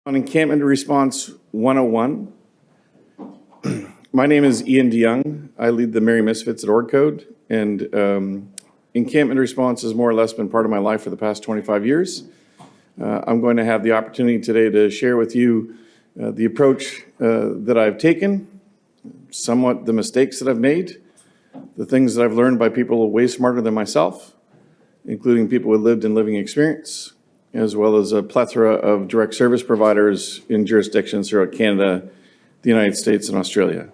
On Encampment Response 101, my name is Iain DeJong. I lead the Merry Misfits at OrgCode, and Encampment Response has more or less been part of my life for the past 25 years. I'm going to have the opportunity today to share with you the approach that I've taken, somewhat the mistakes that I've made, the things that I've learned by people way smarter than myself, including people with lived and living experience, as well as a plethora of direct service providers in jurisdictions throughout Canada, the United States, and Australia.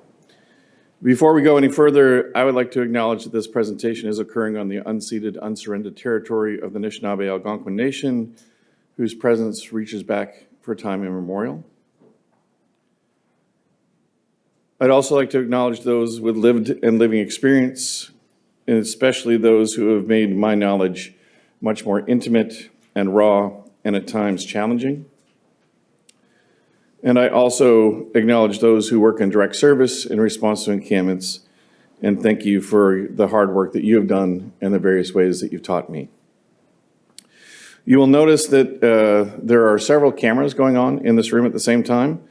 Before we go any further, I would like to acknowledge that this presentation is occurring on the unceded, unsurrendered territory of the Anishinaabe Algonquin Nation, whose presence reaches back for time immemorial. I'd also like to acknowledge those with lived and living experience, and especially those who have made my knowledge much more intimate and raw, and at times challenging. And I also acknowledge those who work in direct service in response to encampments, and thank you for the hard work that you have done and the various ways that you've taught me. You will notice that there are several cameras going on in this room at the same time.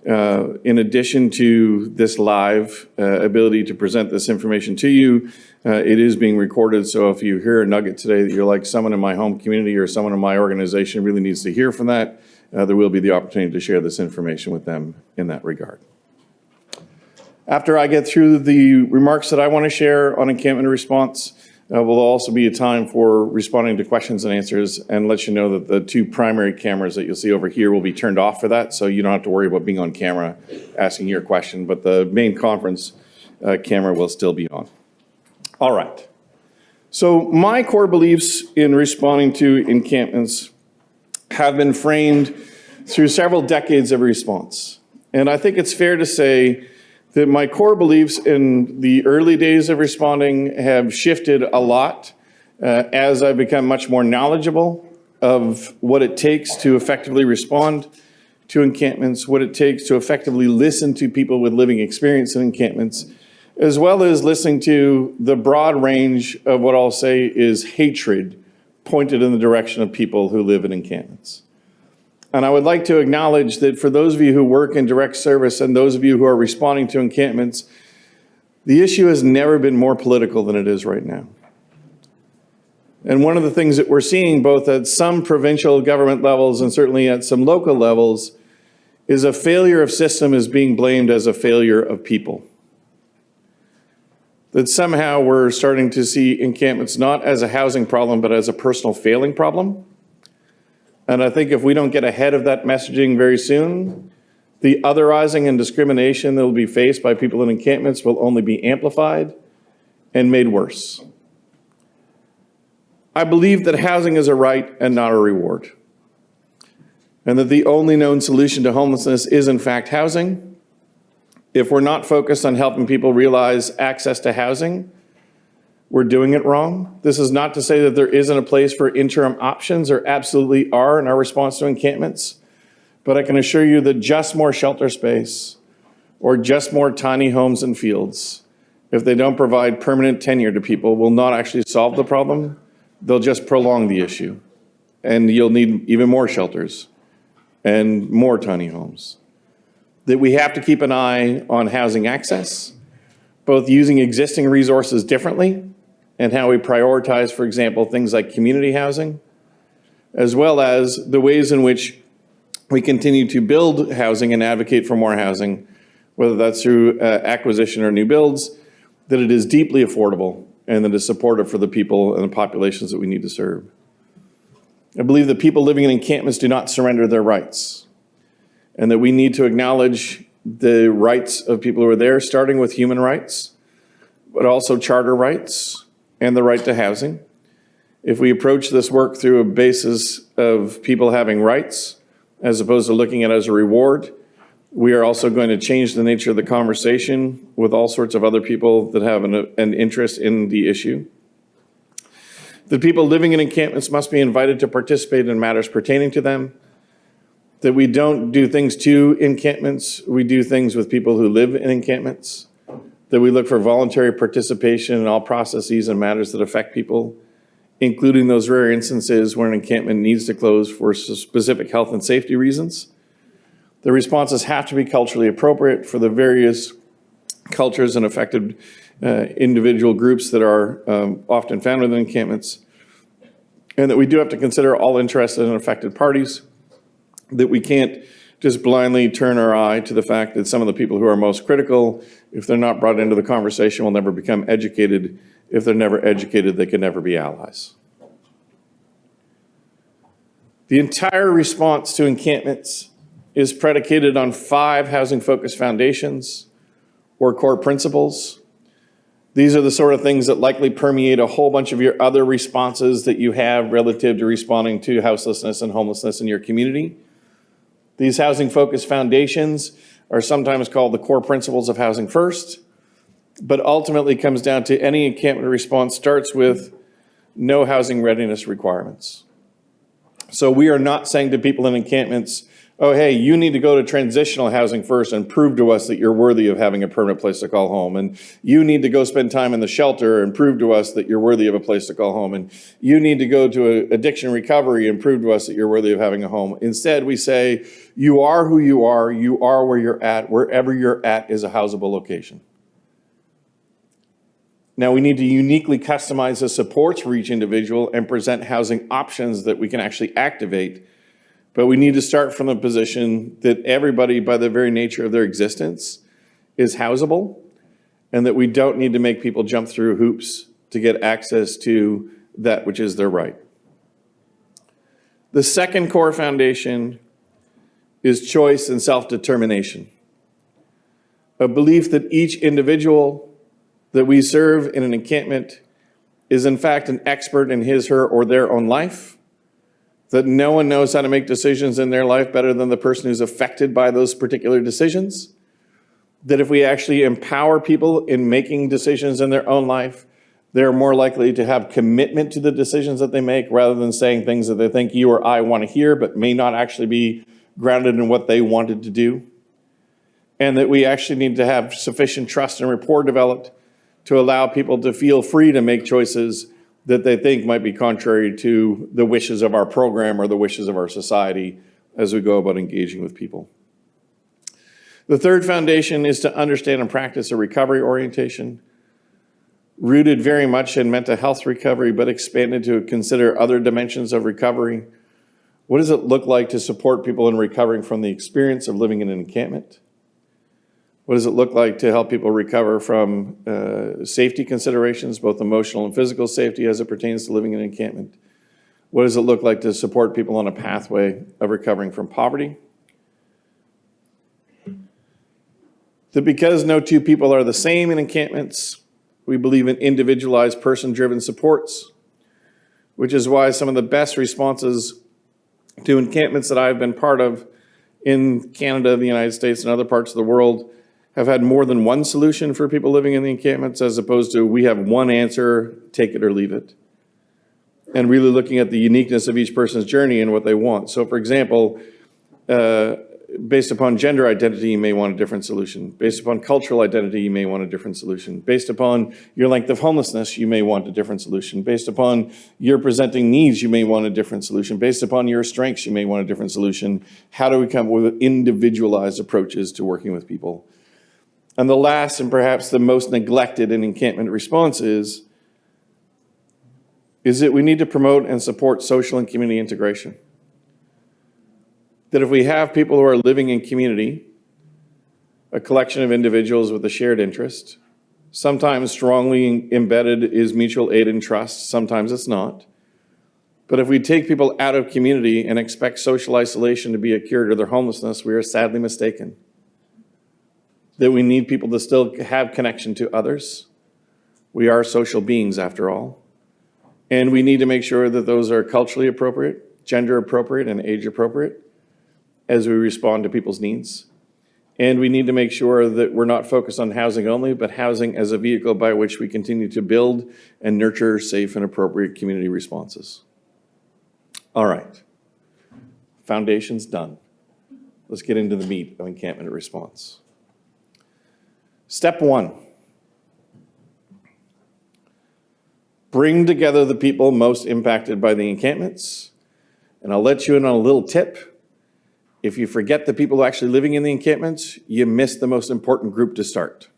In addition to this live ability to present this information to you, it is being recorded, so if you hear a nugget today that you're like someone in my home community or someone in my organization really needs to hear from that, there will be the opportunity to share this information with them in that regard. After I get through the remarks that I want to share on encampment response, will also be a time for responding to questions and answers, and let you know that the two primary cameras that you'll see over here will be turned off for that, so you don't have to worry about being on camera asking your question, but the main conference camera will still be on. All right. So my core beliefs in responding to encampments have been framed through several decades of response. And I think it's fair to say that my core beliefs in the early days of responding have shifted a lot as I've become much more knowledgeable of what it takes to effectively respond to encampments, what it takes to effectively listen to people with living experience in encampments, as well as listening to the broad range of what I'll say is hatred pointed in the direction of people who live in encampments. And I would like to acknowledge that for those of you who work in direct service and those of you who are responding to encampments, the issue has never been more political than it is right now. And one of the things that we're seeing both at some provincial government levels and certainly at some local levels is a failure of system is being blamed as a failure of people. That somehow we're starting to see encampments not as a housing problem, but as a personal failing problem. And I think if we don't get ahead of that messaging very soon, the otherizing and discrimination that will be faced by people in encampments will only be amplified and made worse. I believe that housing is a right and not a reward, and that the only known solution to homelessness is in fact housing. If we're not focused on helping people realize access to housing, we're doing it wrong. This is not to say that there isn't a place for interim options. There absolutely are in our response to encampments. But I can assure you that just more shelter space or just more tiny homes and fields, if they don't provide permanent tenure to people, will not actually solve the problem. They'll just prolong the issue. And you'll need even more shelters and more tiny homes. That we have to keep an eye on housing access, both using existing resources differently and how we prioritize, for example, things like community housing, as well as the ways in which we continue to build housing and advocate for more housing, whether that's through acquisition or new builds, that it is deeply affordable and that is supportive for the people and the populations that we need to serve. I believe that people living in encampments do not surrender their rights, and that we need to acknowledge the rights of people who are there, starting with human rights, but also charter rights and the right to housing. If we approach this work through a basis of people having rights, as opposed to looking at it as a reward, we are also going to change the nature of the conversation with all sorts of other people that have an interest in the issue. The people living in encampments must be invited to participate in matters pertaining to them. That we don't do things to encampments, we do things with people who live in encampments. That we look for voluntary participation in all processes and matters that affect people, including those rare instances where an encampment needs to close for specific health and safety reasons. The responses have to be culturally appropriate for the various cultures and affected individual groups that are often found within encampments, and that we do have to consider all interested and affected parties, that we can't just blindly turn our eye to the fact that some of the people who are most critical, if they're not brought into the conversation, will never become educated. If they're never educated, they can never be allies. The entire response to encampments is predicated on 5 housing-focused foundations or core principles. These are the sort of things that likely permeate a whole bunch of your other responses that you have relative to responding to houselessness and homelessness in your community. These housing-focused foundations are sometimes called the core principles of housing first, but ultimately comes down to any encampment response starts with no housing readiness requirements. So we are not saying to people in encampments, oh, hey, you need to go to transitional housing first and prove to us that you're worthy of having a permanent place to call home. And you need to go spend time in the shelter and prove to us that you're worthy of a place to call home. And you need to go to addiction recovery and prove to us that you're worthy of having a home. Instead, we say, you are who you are where you're at, wherever you're at is a housable location. Now, we need to uniquely customize the supports for each individual and present housing options that we can actually activate. But we need to start from the position that everybody, by the very nature of their existence, is housable, and that we don't need to make people jump through hoops to get access to that which is their right. The second core foundation is choice and self-determination. A belief that each individual that we serve in an encampment is in fact an expert in his, her, or their own life, that no one knows how to make decisions in their life better than the person who's affected by those particular decisions, that if we actually empower people in making decisions in their own life, they're more likely to have commitment to the decisions that they make rather than saying things that they think you or I want to hear but may not actually be grounded in what they wanted to do, and that we actually need to have sufficient trust and rapport developed to allow people to feel free to make choices that they think might be contrary to the wishes of our program or the wishes of our society as we go about engaging with people. The third foundation is to understand and practice a recovery orientation, rooted very much in mental health recovery, but expanded to consider other dimensions of recovery. What does it look like to support people in recovering from the experience of living in an encampment? What does it look like to help people recover from safety considerations, both emotional and physical safety as it pertains to living in an encampment? What does it look like to support people on a pathway of recovering from poverty? That because no two people are the same in encampments, we believe in individualized, person-driven supports, which is why some of the best responses to encampments that I've been part of in Canada, the United States, and other parts of the world have had more than one solution for people living in the encampments, as opposed to we have one answer, take it or leave it. And really looking at the uniqueness of each person's journey and what they want. So for example, based upon gender identity, you may want a different solution. Based upon cultural identity, you may want a different solution. Based upon your length of homelessness, you may want a different solution. Based upon your presenting needs, you may want a different solution. Based upon your strengths, you may want a different solution. How do we come up with individualized approaches to working with people? And the last and perhaps the most neglected in encampment responses is that we need to promote and support social and community integration. That if we have people who are living in community, a collection of individuals with a shared interest, sometimes strongly embedded is mutual aid and trust, sometimes it's not. But if we take people out of community and expect social isolation to be a cure to their homelessness, we are sadly mistaken. That we need people to still have connection to others. We are social beings after all. And we need to make sure that those are culturally appropriate, gender appropriate, and age appropriate as we respond to people's needs. And we need to make sure that we're not focused on housing only, but housing as a vehicle by which we continue to build and nurture safe and appropriate community responses. All right, foundation's done. Let's get into the meat of encampment response. Step 1, bring together the people most impacted by the encampments. And I'll let you in on a little tip. If you forget the people actually living in the encampments, you miss the most important group to start,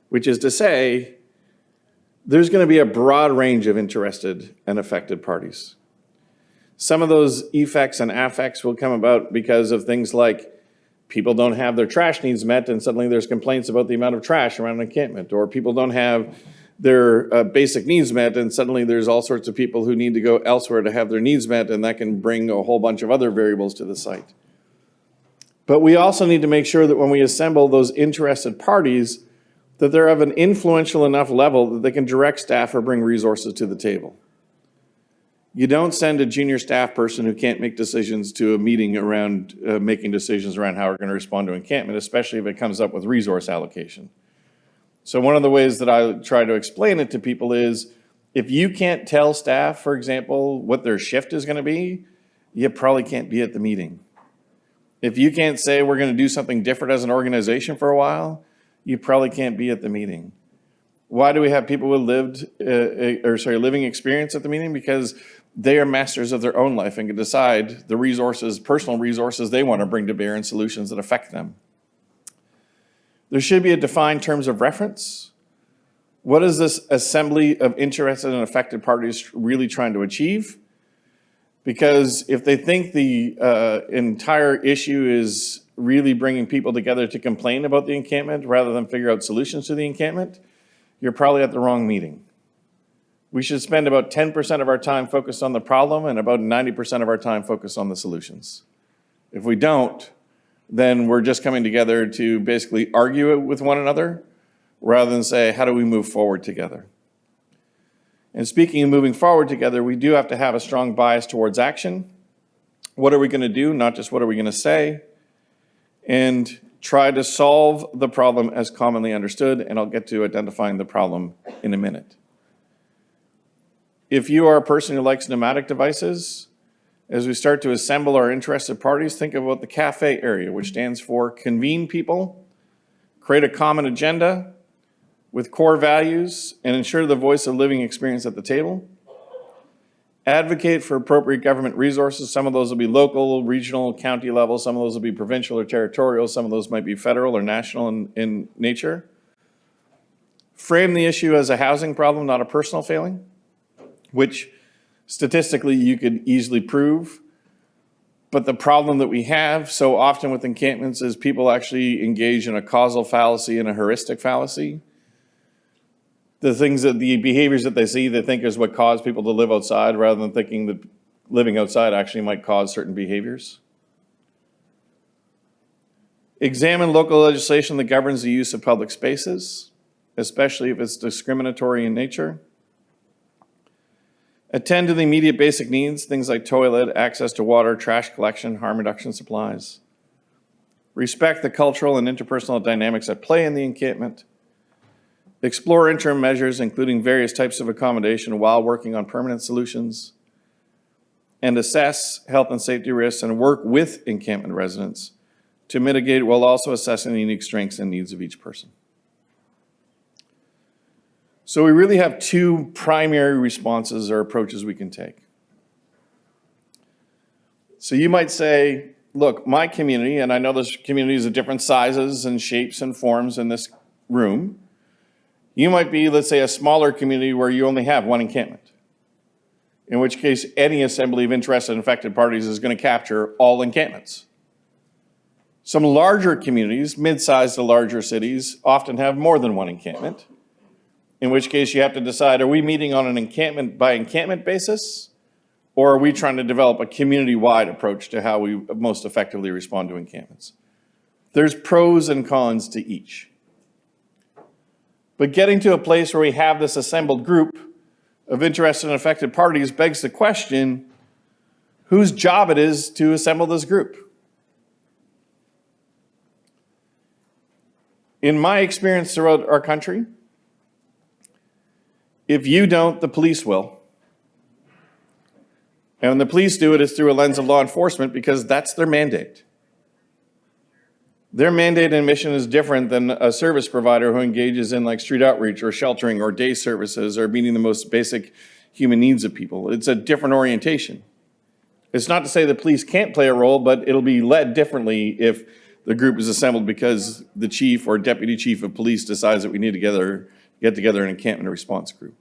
which is to say, there's going to be a broad range of interested and affected parties. Some of those effects and affects will come about because of things like people don't have their trash needs met and suddenly there's complaints about the amount of trash around an encampment, or people don't have their basic needs met and suddenly there's all sorts of people who need to go elsewhere to have their needs met, and that can bring a whole bunch of other variables to the site. But we also need to make sure that when we assemble those interested parties, that they're of an influential enough level that they can direct staff or bring resources to the table. You don't send a junior staff person who can't make decisions to a meeting around making decisions around how we're going to respond to encampment, especially if it comes up with resource allocation. So one of the ways that I try to explain it to people is, if you can't tell staff, for example, what their shift is going to be, you probably can't be at the meeting. If you can't say we're going to do something different as an organization for a while, you probably can't be at the meeting. Why do we have people with living experience at the meeting? Because they are masters of their own life and can decide the resources, personal resources they want to bring to bear and solutions that affect them. There should be a defined terms of reference. What is this assembly of interested and affected parties really trying to achieve? Because if they think the entire issue is really bringing people together to complain about the encampment rather than figure out solutions to the encampment, you're probably at the wrong meeting. We should spend about 10% of our time focused on the problem and about 90% of our time focused on the solutions. If we don't, then we're just coming together to basically argue it with one another rather than say, how do we move forward together? And speaking of moving forward together, we do have to have a strong bias towards action. What are we going to do? Not just what are we going to say? And try to solve the problem as commonly understood, and I'll get to identifying the problem in a minute. If you are a person who likes pneumatic devices, as we start to assemble our interested parties, think about the CAFE area, which stands for convene people, create a common agenda with core values, and ensure the voice of living experience at the table. Advocate for appropriate government resources. Some of those will be local, regional, county level. Some of those will be provincial or territorial. Some of those might be federal or national in nature. Frame the issue as a housing problem, not a personal failing, which statistically you could easily prove. But the problem that we have so often with encampments is people actually engage in a causal fallacy and a heuristic fallacy. The behaviors that they see, they think is what caused people to live outside, rather than thinking that living outside actually might cause certain behaviors. Examine local legislation that governs the use of public spaces, especially if it's discriminatory in nature. Attend to the immediate basic needs, things like toilet, access to water, trash collection, harm reduction supplies. Respect the cultural and interpersonal dynamics at play in the encampment. Explore interim measures, including various types of accommodation while working on permanent solutions. And assess health and safety risks and work with encampment residents to mitigate while also assessing the unique strengths and needs of each person. So we really have two primary responses or approaches we can take. So you might say, look, my community, and I know there's communities of different sizes and shapes and forms in this room. You might be, let's say, a smaller community where you only have one encampment, in which case any assembly of interested and affected parties is going to capture all encampments. Some larger communities, mid-sized to larger cities, often have more than one encampment, in which case you have to decide, are we meeting on an encampment by encampment basis, or are we trying to develop a community-wide approach to how we most effectively respond to encampments? There's pros and cons to each. But getting to a place where we have this assembled group of interested and affected parties begs the question, whose job it is to assemble this group? In my experience throughout our country, if you don't, the police will. And when the police do it, it's through a lens of law enforcement because that's their mandate. Their mandate and mission is different than a service provider who engages in like street outreach or sheltering or day services or meeting the most basic human needs of people. It's a different orientation. It's not to say the police can't play a role, but it'll be led differently if the group is assembled because the chief or deputy chief of police decides that we need to get together an encampment response group.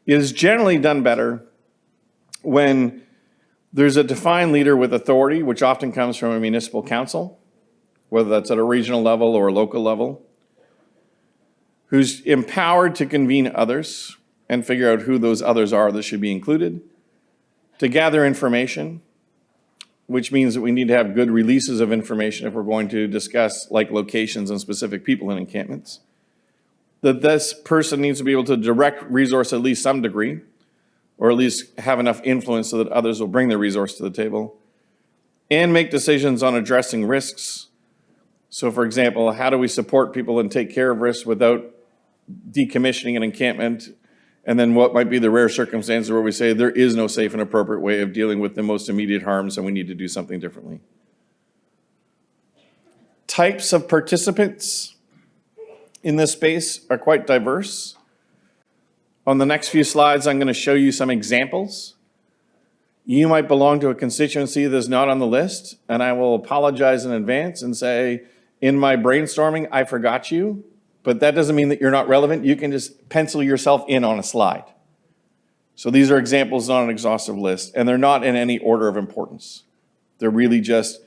It is generally done better when there's a defined leader with authority, which often comes from a municipal council, whether that's at a regional level or a local level, who's empowered to convene others and figure out who those others are that should be included, to gather information, which means that we need to have good releases of information if we're going to discuss like locations and specific people in encampments, that this person needs to be able to direct resource at least some degree, or at least have enough influence so that others will bring their resource to the table, and make decisions on addressing risks. So for example, how do we support people and take care of risks without decommissioning an encampment? And then what might be the rare circumstances where we say there is no safe and appropriate way of dealing with the most immediate harms and we need to do something differently. Types of participants in this space are quite diverse. On the next few slides, I'm going to show you some examples. You might belong to a constituency that's not on the list, and I will apologize in advance and say, in my brainstorming, I forgot you. But that doesn't mean that you're not relevant. You can just pencil yourself in on a slide. So these are examples, not an exhaustive list, and they're not in any order of importance. They're really just,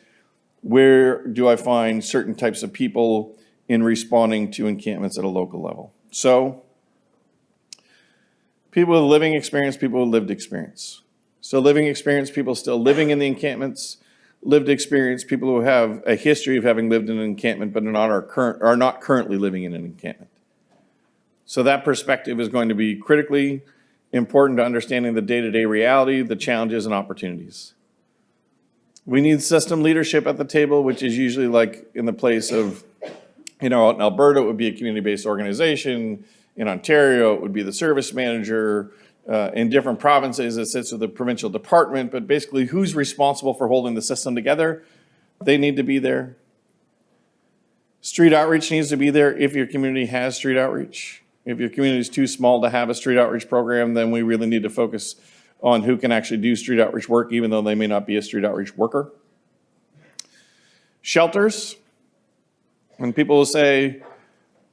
where do I find certain types of people in responding to encampments at a local level? So people with living experience, people with lived experience. So living experience, people still living in the encampments. Lived experience, people who have a history of having lived in an encampment but are not currently living in an encampment. So that perspective is going to be critically important to understanding the day-to-day reality, the challenges and opportunities. We need system leadership at the table, which is usually like in the place of, out in Alberta, it would be a community-based organization. In Ontario, it would be the service manager. In different provinces, it sits with the provincial department, but basically who's responsible for holding the system together? They need to be there. Street outreach needs to be there if your community has street outreach. If your community is too small to have a street outreach program, then we really need to focus on who can actually do street outreach work, even though they may not be a street outreach worker. Shelters. And people will say,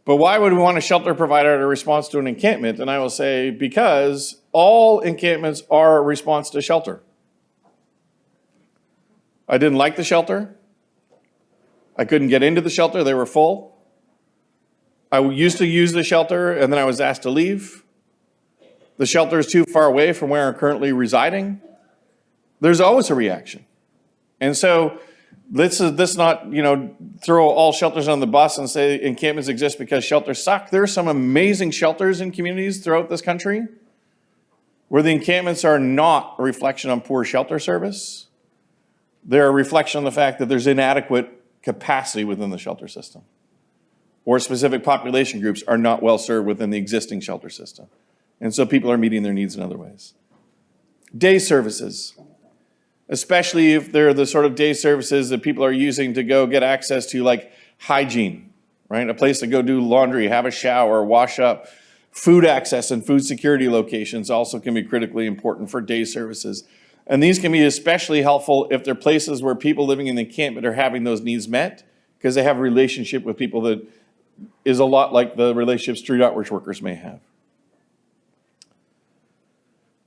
but why would we want a shelter provider in response to an encampment? And I will say, because all encampments are a response to shelter. I didn't like the shelter. I couldn't get into the shelter. They were full. I used to use the shelter, and then I was asked to leave. The shelter is too far away from where I'm currently residing. There's always a reaction. And so let's not, throw all shelters on the bus and say encampments exist because shelters suck. There are some amazing shelters in communities throughout this country where the encampments are not a reflection on poor shelter service. They're a reflection on the fact that there's inadequate capacity within the shelter system, or specific population groups are not well served within the existing shelter system. And so people are meeting their needs in other ways. Day services. Especially if they're the sort of day services that people are using to go get access to, like hygiene, right? A place to go do laundry, have a shower, wash up. Food access and food security locations also can be critically important for day services. And these can be especially helpful if they're places where people living in the encampment are having those needs met, because they have a relationship with people that is a lot like the relationship street outreach workers may have.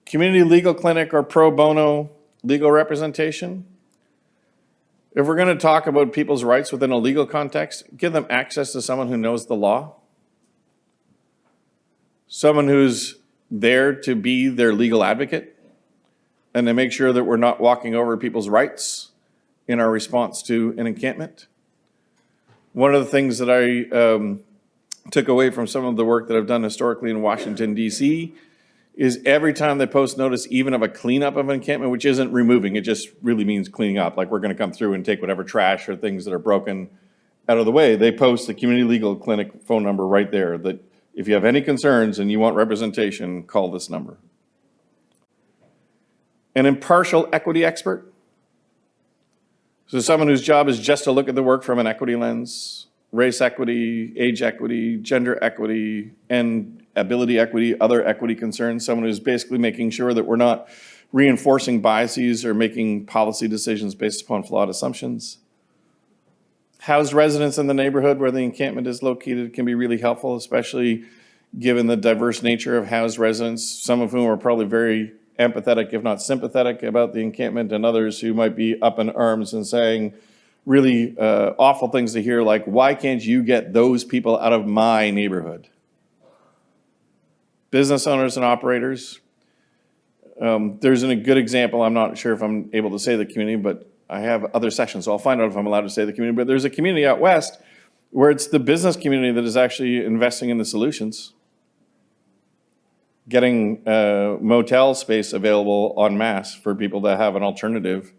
Community legal clinic or pro bono legal representation. If we're going to talk about people's rights within a legal context, give them access to someone who knows the law. Someone who's there to be their legal advocate and to make sure that we're not walking over people's rights in our response to an encampment. One of the things that I took away from some of the work that I've done historically in Washington, D.C., is every time they post notice, even of a cleanup of an encampment, which isn't removing, it just really means cleaning up, like we're going to come through and take whatever trash or things that are broken out of the way. They post the community legal clinic phone number right there, that if you have any concerns and you want representation, call this number. An impartial equity expert. So someone whose job is just to look at the work from an equity lens, race equity, age equity, gender equity, and ability equity, other equity concerns. Someone who's basically making sure that we're not reinforcing biases or making policy decisions based upon flawed assumptions. Housed residents in the neighborhood where the encampment is located can be really helpful, especially given the diverse nature of housed residents, some of whom are probably very empathetic, if not sympathetic, about the encampment, and others who might be up in arms and saying really awful things to hear, like, why can't you get those people out of my neighborhood? Business owners and operators. There's a good example. I'm not sure if I'm able to say the community, but I have other sessions, so I'll find out if I'm allowed to say the community. But there's a community out west where it's the business community that is actually investing in the solutions, getting motel space available en masse for people to have an alternative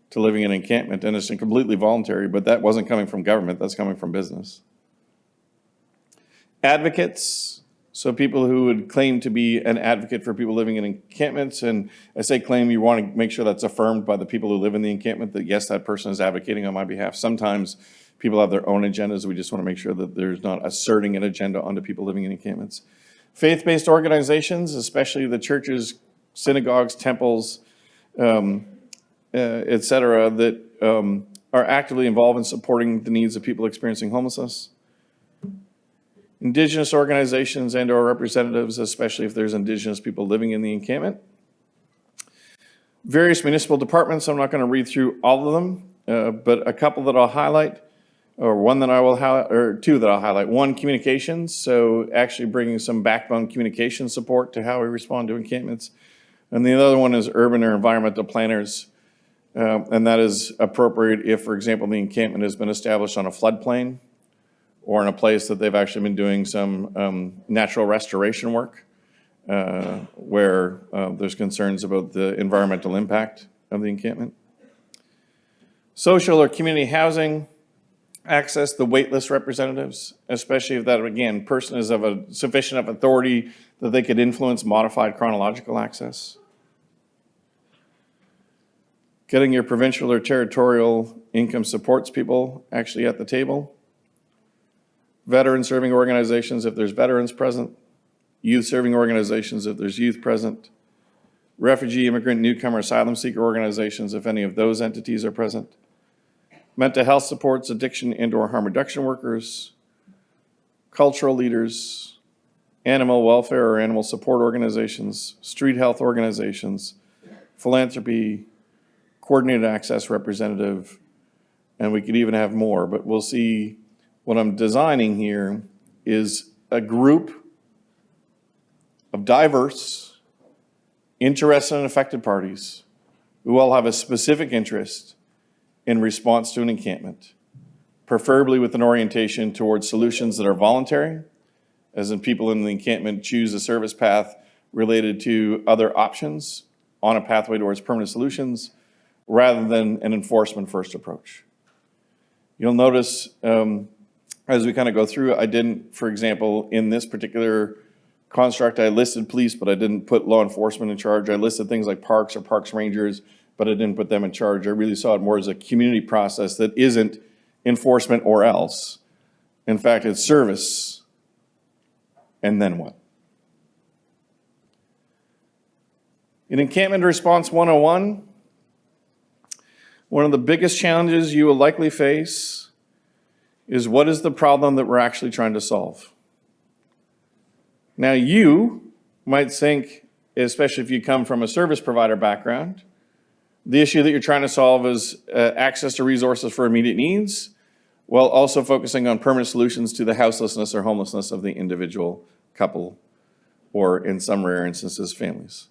to living in an encampment. And it's completely voluntary, but that wasn't coming from government, that's coming from business. Advocates. So people who would claim to be an advocate for people living in encampments, and I say claim, you want to make sure that's affirmed by the people who live in the encampment, that yes, that person is advocating on my behalf. Sometimes people have their own agendas. We just want to make sure that there's not asserting an agenda onto people living in encampments. Faith-based organizations, especially the churches, synagogues, temples, et cetera, that are actively involved in supporting the needs of people experiencing homelessness. Indigenous organizations and or representatives, especially if there's Indigenous people living in the encampment. Various municipal departments, I'm not going to read through all of them, but a couple that I'll highlight, or one that I will highlight, or two that I'll highlight. One, communications, so actually bringing some backbone communication support to how we respond to encampments. And the other one is urban or environmental planners, and that is appropriate if, for example, the encampment has been established on a floodplain, or in a place that they've actually been doing some natural restoration work where there's concerns about the environmental impact of the encampment. Social or community housing, access the waitlist representatives, especially if that, again, person is of a sufficient of authority that they could influence modified chronological access. Getting your provincial or territorial income supports people actually at the table. Veteran serving organizations if there's veterans present, youth serving organizations if there's youth present, refugee, immigrant, newcomer, asylum seeker organizations if any of those entities are present, mental health supports, addiction and or harm reduction workers, cultural leaders, animal welfare or animal support organizations, street health organizations, philanthropy, coordinated access representative, and we could even have more, but we'll see. What I'm designing here is a group of diverse, interested and affected parties who all have a specific interest in response to an encampment, preferably with an orientation towards solutions that are voluntary, as in people in the encampment choose a service path related to other options on a pathway towards permanent solutions, rather than an enforcement-first approach. You'll notice as we kind of go through, I didn't, for example, in this particular construct, I listed police, but I didn't put law enforcement in charge. I listed things like parks or parks rangers, but I didn't put them in charge. I really saw it more as a community process that isn't enforcement or else. In fact, it's service, and then what? In Encampment Response 101, one of the biggest challenges you will likely face is what is the problem that we're actually trying to solve? Now you might think, especially if you come from a service provider background, the issue that you're trying to solve is access to resources for immediate needs, while also focusing on permanent solutions to the houselessness or homelessness of the individual couple, or in some rare instances, families.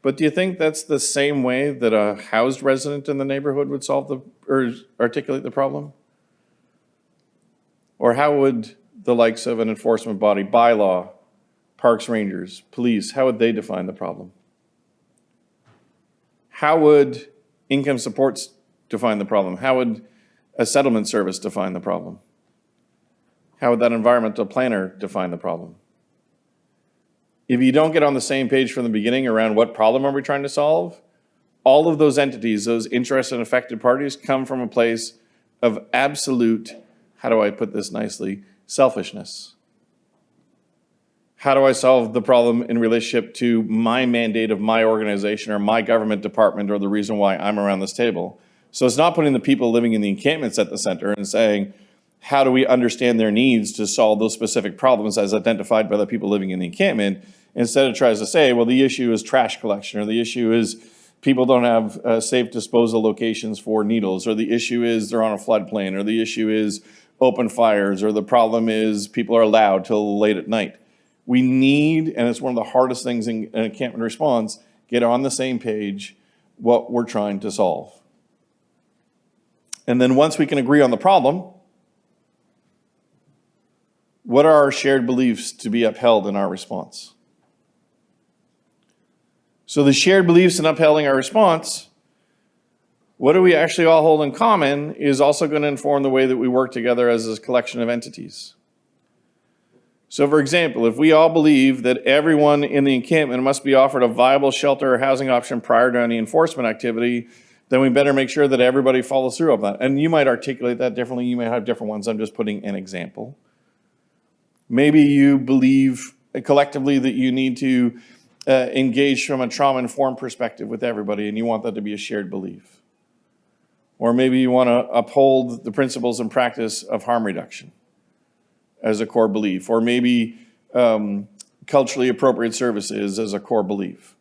But do you think that's the same way that a housed resident in the neighborhood would solve or articulate the problem? Or how would the likes of an enforcement body, bylaw, parks rangers, police, how would they define the problem? How would income supports define the problem? How would a settlement service define the problem? How would that environmental planner define the problem? If you don't get on the same page from the beginning around what problem are we trying to solve, all of those entities, those interested and affected parties, come from a place of absolute, how do I put this nicely, selfishness. How do I solve the problem in relationship to my mandate of my organization or my government department or the reason why I'm around this table? So it's not putting the people living in the encampments at the center and saying, how do we understand their needs to solve those specific problems as identified by the people living in the encampment? Instead, it tries to say, well, the issue is trash collection, or the issue is people don't have safe disposal locations for needles, or the issue is they're on a floodplain, or the issue is open fires, or the problem is people are loud till late at night. We need, and it's one of the hardest things in encampment response, get on the same page what we're trying to solve. And then once we can agree on the problem, what are our shared beliefs to be upheld in our response? So the shared beliefs in upholding our response, what do we actually all hold in common, is also going to inform the way that we work together as a collection of entities. So for example, if we all believe that everyone in the encampment must be offered a viable shelter or housing option prior to any enforcement activity, then we better make sure that everybody follows through on that. And you might articulate that differently. You may have different ones. I'm just putting an example. Maybe you believe collectively that you need to engage from a trauma-informed perspective with everybody, and you want that to be a shared belief. Or maybe you want to uphold the principles and practice of harm reduction as a core belief. Or maybe culturally appropriate services as a core belief.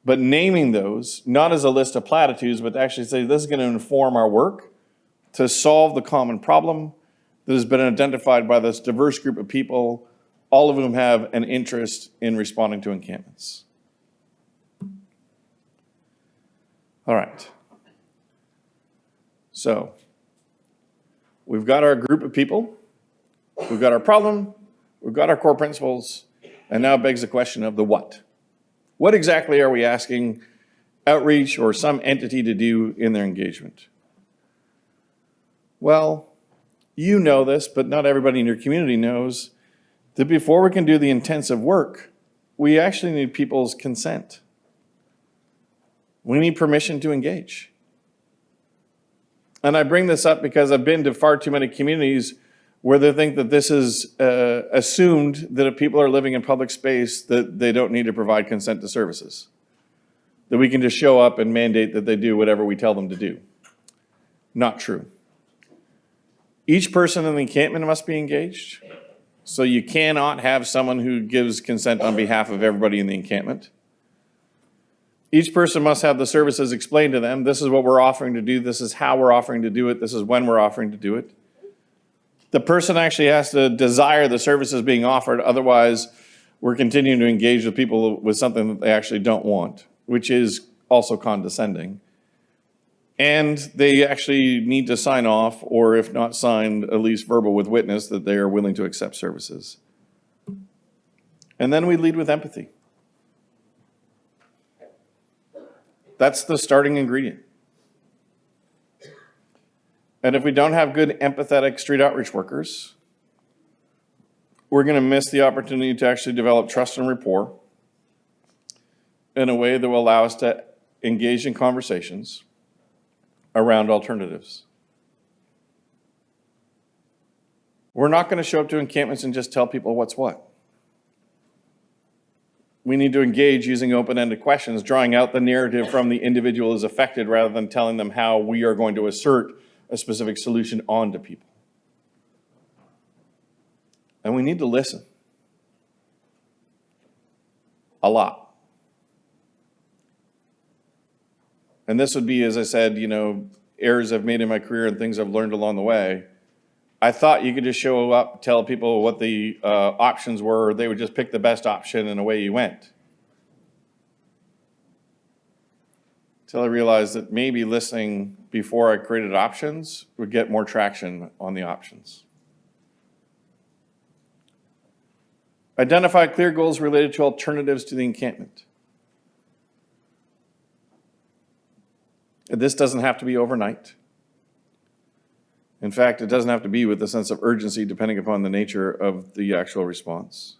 But naming those, not as a list of platitudes, but to actually say this is going to inform our work to solve the common problem that has been identified by this diverse group of people, all of whom have an interest in responding to encampments. All right. So we've got our group of people, we've got our problem, we've got our core principles, and now begs the question of the what. What exactly are we asking outreach or some entity to do in their engagement? Well, you know this, but not everybody in your community knows that before we can do the intensive work, we actually need people's consent. We need permission to engage. And I bring this up because I've been to far too many communities where they think that this is assumed that if people are living in public space that they don't need to provide consent to services. That we can just show up and mandate that they do whatever we tell them to do. Not true. Each person in the encampment must be engaged. So you cannot have someone who gives consent on behalf of everybody in the encampment. Each person must have the services explained to them. This is what we're offering to do. This is how we're offering to do it. This is when we're offering to do it. The person actually has to desire the services being offered. Otherwise, we're continuing to engage with people with something that they actually don't want, which is also condescending. And they actually need to sign off, or if not signed, at least verbal with witness that they are willing to accept services. And then we lead with empathy. That's the starting ingredient. And if we don't have good empathetic street outreach workers, we're going to miss the opportunity to actually develop trust and rapport in a way that will allow us to engage in conversations around alternatives. We're not going to show up to encampments and just tell people what's what. We need to engage using open-ended questions, drawing out the narrative from the individual as affected rather than telling them how we are going to assert a specific solution onto people. And we need to listen. A lot. And this would be, as I said, errors I've made in my career and things I've learned along the way. I thought you could just show up, tell people what the options were, they would just pick the best option and away you went. Until I realized that maybe listening before I created options would get more traction on the options. Identify clear goals related to alternatives to the encampment. This doesn't have to be overnight. In fact, it doesn't have to be with a sense of urgency depending upon the nature of the actual response.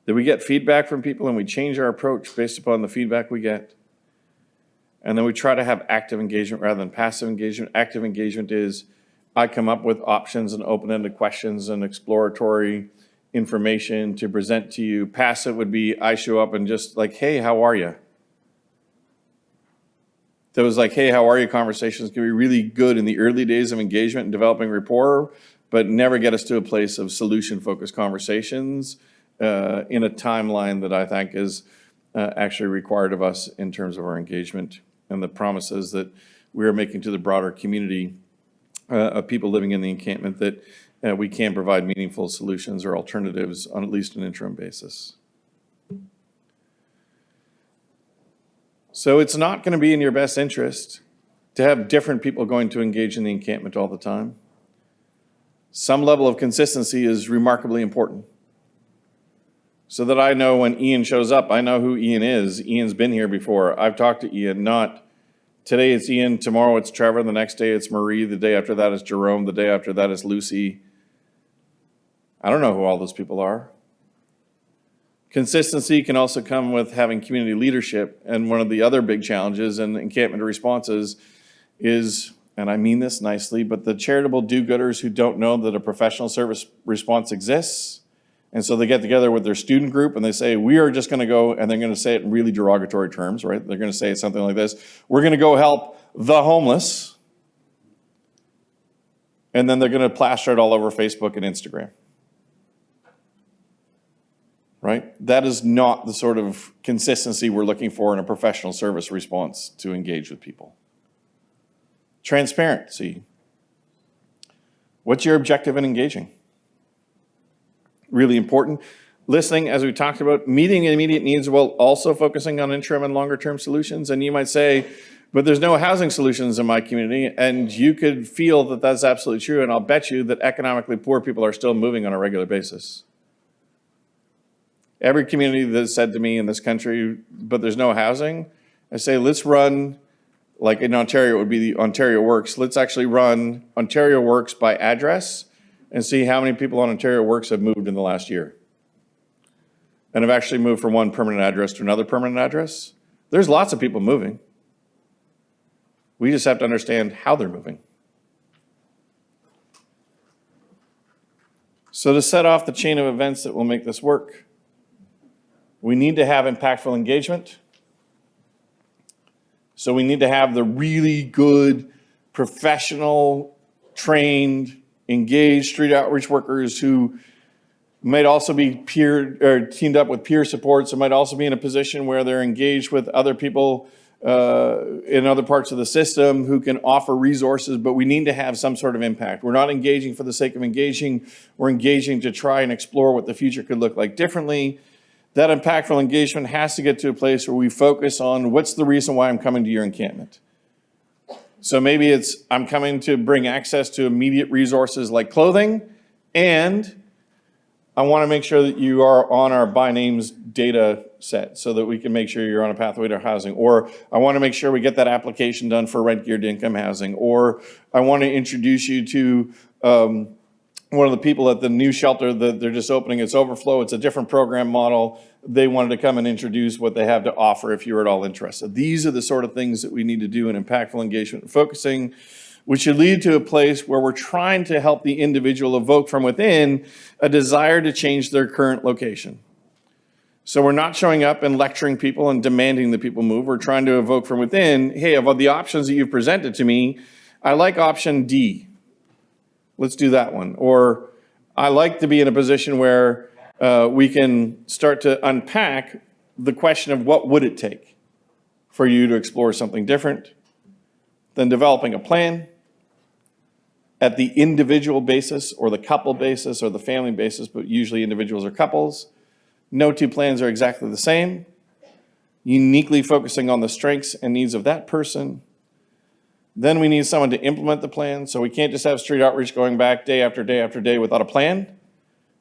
That we get feedback from people and we change our approach based upon the feedback we get. And then we try to have active engagement rather than passive engagement. Active engagement is I come up with options and open-ended questions and exploratory information to present to you. Passive would be I show up and just like, hey, how are you? Those like, hey, how are you conversations can be really good in the early days of engagement and developing rapport, but never get us to a place of solution-focused conversations in a timeline that I think is actually required of us in terms of our engagement and the promises that we are making to the broader community of people living in the encampment that we can provide meaningful solutions or alternatives on at least an interim basis. So it's not going to be in your best interest to have different people going to engage in the encampment all the time. Some level of consistency is remarkably important. So that I know when Iain shows up, I know who Iain is. Iain's been here before. I've talked to Iain, not today it's Iain, tomorrow it's Trevor, the next day it's Marie, the day after that is Jerome, the day after that is Lucy. I don't know who all those people are. Consistency can also come with having community leadership. And one of the other big challenges in encampment responses is, and I mean this nicely, but the charitable do-gooders who don't know that a professional service response exists. And so they get together with their student group and they say, we are just going to go, and they're going to say it in really derogatory terms, right? They're going to say something like this. We're going to go help the homeless. And then they're going to plaster it all over Facebook and Instagram. Right? That is not the sort of consistency we're looking for in a professional service response to engage with people. Transparency. What's your objective in engaging? Really important. Listening, as we talked about, meeting immediate needs while also focusing on interim and longer term solutions. And you might say, but there's no housing solutions in my community. And you could feel that that's absolutely true. And I'll bet you that economically poor people are still moving on a regular basis. Every community that's said to me in this country, but there's no housing, I say, let's run, like in Ontario, it would be the Ontario Works. Let's actually run Ontario Works by address and see how many people on Ontario Works have moved in the last year. And have actually moved from one permanent address to another permanent address. There's lots of people moving. We just have to understand how they're moving. So to set off the chain of events that will make this work, we need to have impactful engagement. So we need to have the really good, professional, trained, engaged street outreach workers who might also be teamed up with peer support. So might also be in a position where they're engaged with other people in other parts of the system who can offer resources, but we need to have some sort of impact. We're not engaging for the sake of engaging. We're engaging to try and explore what the future could look like differently. That impactful engagement has to get to a place where we focus on what's the reason why I'm coming to your encampment. So maybe it's I'm coming to bring access to immediate resources like clothing, and I want to make sure that you are on our by names data set so that we can make sure you're on a pathway to housing. Or I want to make sure we get that application done for rent geared income housing. Or I want to introduce you to one of the people at the new shelter that they're just opening. It's Overflow. It's a different program model. They wanted to come and introduce what they have to offer if you're at all interested. These are the sort of things that we need to do in impactful engagement and focusing, which should lead to a place where we're trying to help the individual evoke from within a desire to change their current location. So we're not showing up and lecturing people and demanding that people move. We're trying to evoke from within, hey, of the options that you've presented to me, I like option D. Let's do that one. Or I like to be in a position where we can start to unpack the question of what would it take for you to explore something different, then developing a plan at the individual basis or the couple basis or the family basis, but usually individuals or couples. No two plans are exactly the same. Uniquely focusing on the strengths and needs of that person. Then we need someone to implement the plan. So we can't just have street outreach going back day after day after day without a plan.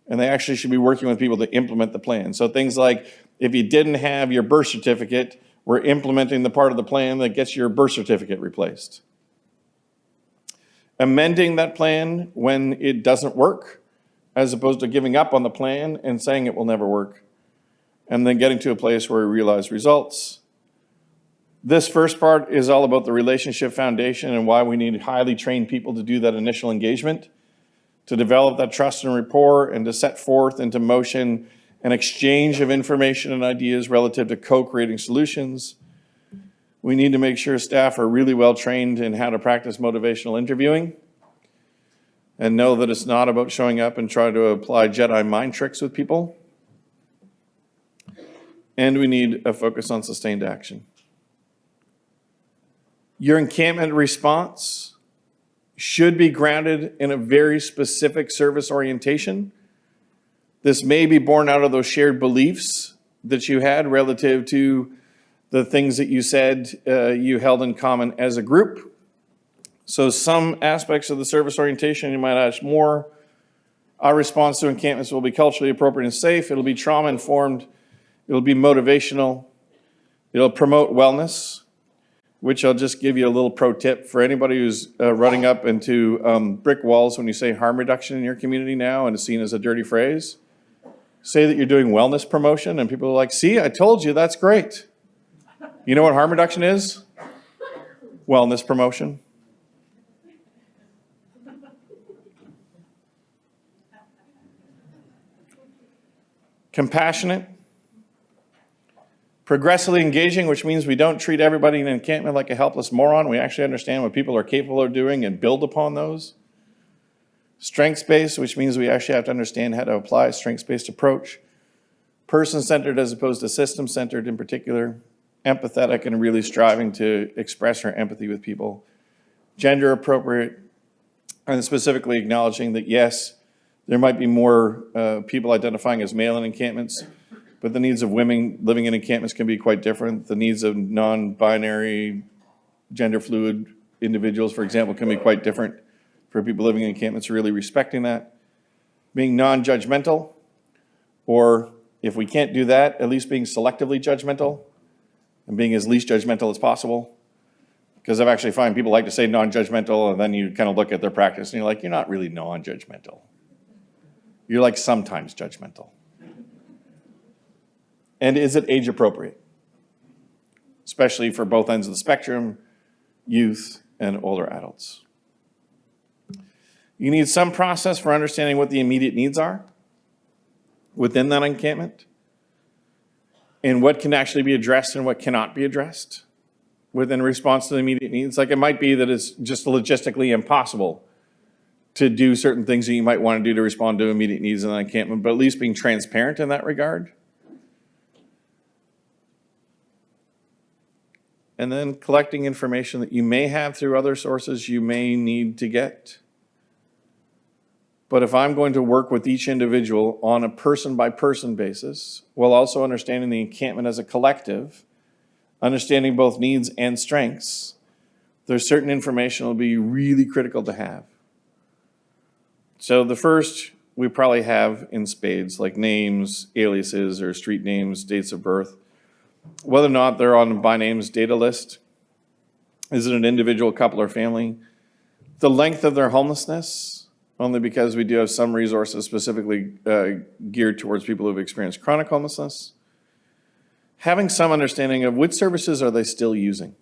And they actually should be working with people to implement the plan. So things like if you didn't have your birth certificate, we're implementing the part of the plan that gets your birth certificate replaced. Amending that plan when it doesn't work, as opposed to giving up on the plan and saying it will never work. And then getting to a place where we realize results. This first part is all about the relationship foundation and why we need highly trained people to do that initial engagement, to develop that trust and rapport and to set forth into motion an exchange of information and ideas relative to co-creating solutions. We need to make sure staff are really well trained in how to practice motivational interviewing and know that it's not about showing up and trying to apply Jedi mind tricks with people. And we need a focus on sustained action. Your encampment response should be grounded in a very specific service orientation. This may be born out of those shared beliefs that you had relative to the things that you said you held in common as a group. So some aspects of the service orientation you might ask more. Our response to encampments will be culturally appropriate and safe. It'll be trauma-informed. It'll be motivational. It'll promote wellness, which I'll just give you a little pro tip for anybody who's running up into brick walls when you say harm reduction in your community now and it's seen as a dirty phrase. Say that you're doing wellness promotion and people are like, see, I told you, that's great. You know what harm reduction is? Wellness promotion. Compassionate. Progressively engaging, which means we don't treat everybody in an encampment like a helpless moron. We actually understand what people are capable of doing and build upon those. Strengths-based, which means we actually have to understand how to apply a strengths-based approach. Person-centered as opposed to system-centered in particular. Empathetic and really striving to express our empathy with people. Gender appropriate, and specifically acknowledging that yes, there might be more people identifying as male in encampments, but the needs of women living in encampments can be quite different. The needs of non-binary, gender fluid individuals, for example, can be quite different for people living in encampments, really respecting that. Being non-judgmental, or if we can't do that, at least being selectively judgmental and being as least judgmental as possible. Because I've actually found people like to say non-judgmental, and then you kind of look at their practice and you're like, you're not really non-judgmental. You're like sometimes judgmental. And is it age appropriate? Especially for both ends of the spectrum, youth and older adults. You need some process for understanding what the immediate needs are within that encampment and what can actually be addressed and what cannot be addressed within response to the immediate needs. Like it might be that it's just logistically impossible to do certain things that you might want to do to respond to immediate needs in an encampment, but at least being transparent in that regard. And then collecting information that you may have through other sources you may need to get. But if I'm going to work with each individual on a person-by-person basis, while also understanding the encampment as a collective, understanding both needs and strengths, there's certain information that will be really critical to have. So the first we probably have in spades, like names, aliases, or street names, dates of birth. Whether or not they're on by names data list. Is it an individual, couple, or family? The length of their homelessness, only because we do have some resources specifically geared towards people who have experienced chronic homelessness. Having some understanding of which services are they still using.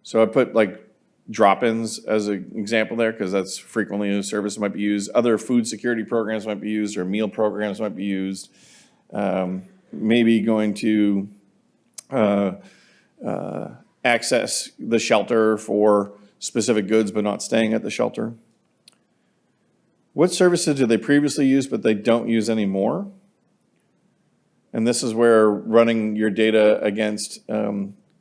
So I put like drop-ins as an example there, because that's frequently a service that might be used. Other food security programs might be used, or meal programs might be used. Maybe going to access the shelter for specific goods, but not staying at the shelter. What services did they previously use, but they don't use anymore? And this is where running your data against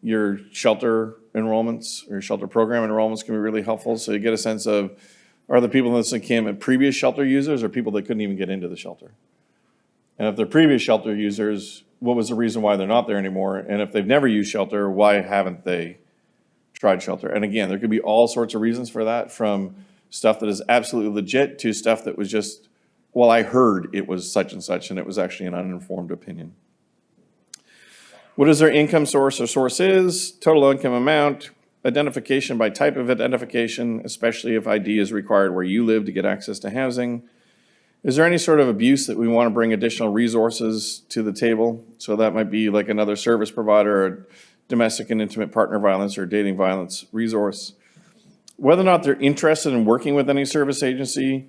your shelter enrollments or shelter program enrollments can be really helpful. So you get a sense of, are the people in this encampment previous shelter users or people that couldn't even get into the shelter? And if they're previous shelter users, what was the reason why they're not there anymore? And if they've never used shelter, why haven't they tried shelter? And again, there could be all sorts of reasons for that, from stuff that is absolutely legit to stuff that was just, well, I heard it was such and such, and it was actually an uninformed opinion. What is their income source or source is, total income amount, identification by type of identification, especially if ID is required where you live to get access to housing. Is there any sort of abuse that we want to bring additional resources to the table? So that might be like another service provider, or domestic and intimate partner violence or dating violence resource. whether or not they're interested in working with any service agency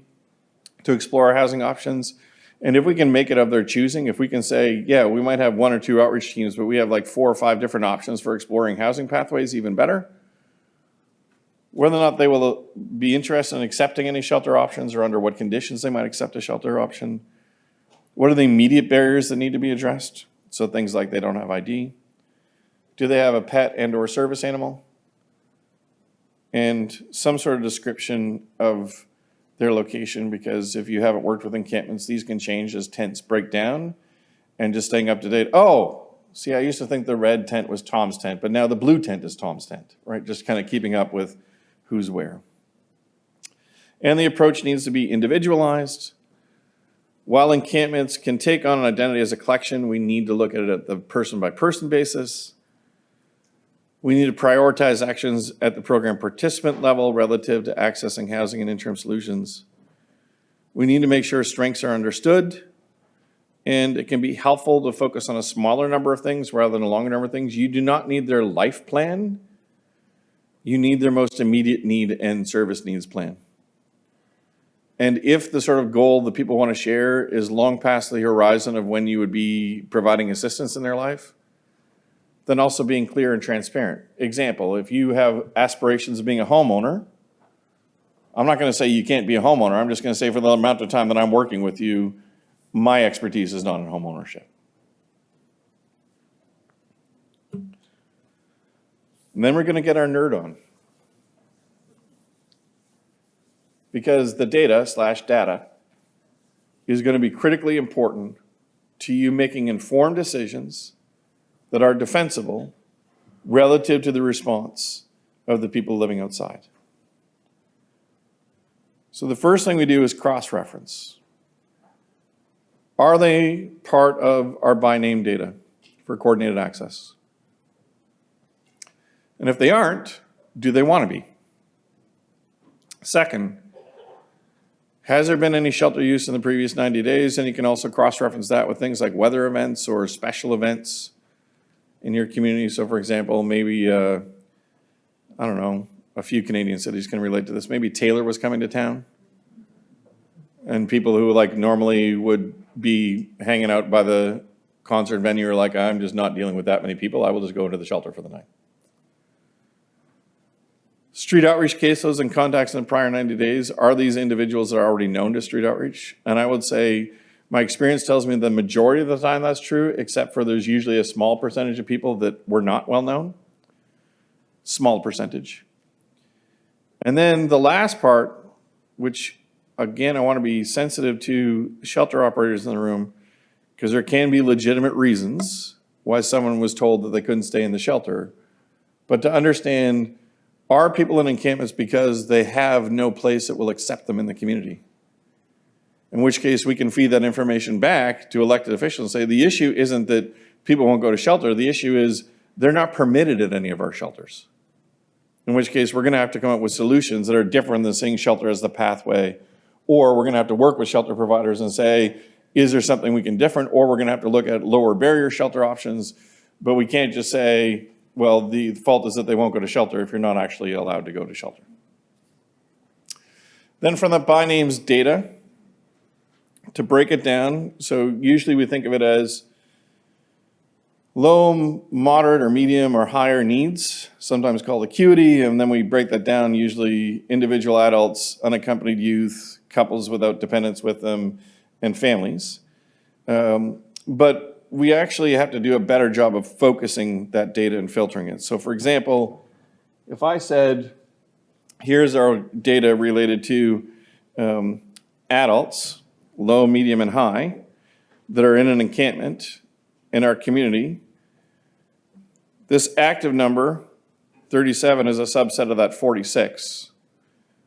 to explore housing options. And if we can make it of their choosing, if we can say, yeah, we might have 1 or 2 outreach teams, but we have like 4 or 5 different options for exploring housing pathways, even better. Whether or not they will be interested in accepting any shelter options or under what conditions they might accept a shelter option. What are the immediate barriers that need to be addressed? So things like they don't have ID. Do they have a pet and or service animal? And some sort of description of their location, because if you haven't worked with encampments, these can change as tents break down, and just staying up to date. Oh, see, I used to think the red tent was Tom's tent, but now the blue tent is Tom's tent, right? Just kind of keeping up with who's where. And the approach needs to be individualized. While encampments can take on an identity as a collection, we need to look at it at the person-by-person basis. We need to prioritize actions at the program participant level relative to accessing housing and interim solutions. We need to make sure strengths are understood, and it can be helpful to focus on a smaller number of things rather than a longer number of things. You do not need their life plan. You need their most immediate need and service needs plan. And if the sort of goal that people want to share is long past the horizon of when you would be providing assistance in their life, then also being clear and transparent. Example, if you have aspirations of being a homeowner, I'm not going to say you can't be a homeowner. I'm just going to say for the amount of time that I'm working with you, my expertise is not in homeownership. And then we're going to get our nerd on. Because the data is going to be critically important to you making informed decisions that are defensible relative to the response of the people living outside. So the first thing we do is cross-reference. Are they part of our by name data for coordinated access? And if they aren't, do they want to be? Second, has there been any shelter use in the previous 90 days? And you can also cross-reference that with things like weather events or special events in your community. So for example, maybe, I don't know, a few Canadian cities can relate to this. Maybe Taylor was coming to town, and people who like normally would be hanging out by the concert venue are like, I'm just not dealing with that many people. I will just go into the shelter for the night. Street outreach cases and contacts in the prior 90 days, are these individuals that are already known to street outreach? And I would say my experience tells me the majority of the time that's true, except for there's usually a small percentage of people that were not well known. Small percentage. And then the last part, which again, I want to be sensitive to shelter operators in the room, because there can be legitimate reasons why someone was told that they couldn't stay in the shelter. But to understand, are people in encampments because they have no place that will accept them in the community? In which case we can feed that information back to elected officials and say, the issue isn't that people won't go to shelter, the issue is they're not permitted at any of our shelters. In which case we're gonna have to come up with solutions that are different than seeing shelter as the pathway, or we're gonna have to work with shelter providers and say, is there something we can different, or we're gonna have to look at lower barrier shelter options, but we can't just say, well, the fault is that they won't go to shelter if you're not actually allowed to go to shelter. Then from the by names data, to break it down, so usually we think of it as low, moderate, or medium, or higher needs, sometimes called acuity, and then we break that down, usually individual adults, unaccompanied youth, couples without dependents with them, and families. But we actually have to do a better job of focusing that data and filtering it. So for example, if I said, here's our data related to adults, low, medium, and high, that are in an encampment in our community, this active number, 37, is a subset of that 46.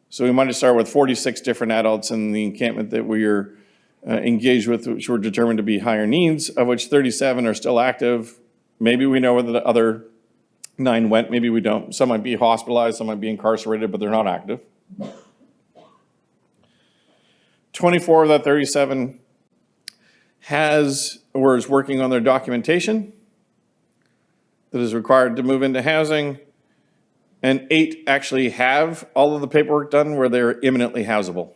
So we might just start with 46 different adults in the encampment that we are engaged with, which were determined to be higher needs, of which 37 are still active. Maybe we know where the other 9 went, maybe we don't. Some might be hospitalized, some might be incarcerated, but they're not active. 24 of that 37 has or is working on their documentation that is required to move into housing. and 8 actually have all of the paperwork done where they're imminently housable.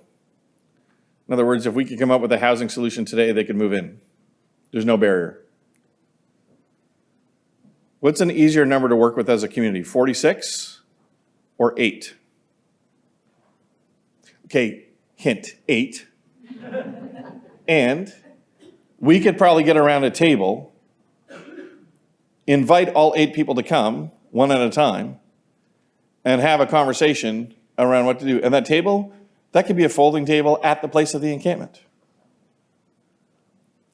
In other words, if we could come up with a housing solution today, they could move in. There's no barrier. What's an easier number to work with as a community, 46 or 8? Okay, hint, 8. And we could probably get around a table, invite all 8 people to come, one at a time, and have a conversation around what to do. And that table, that could be a folding table at the place of the encampment.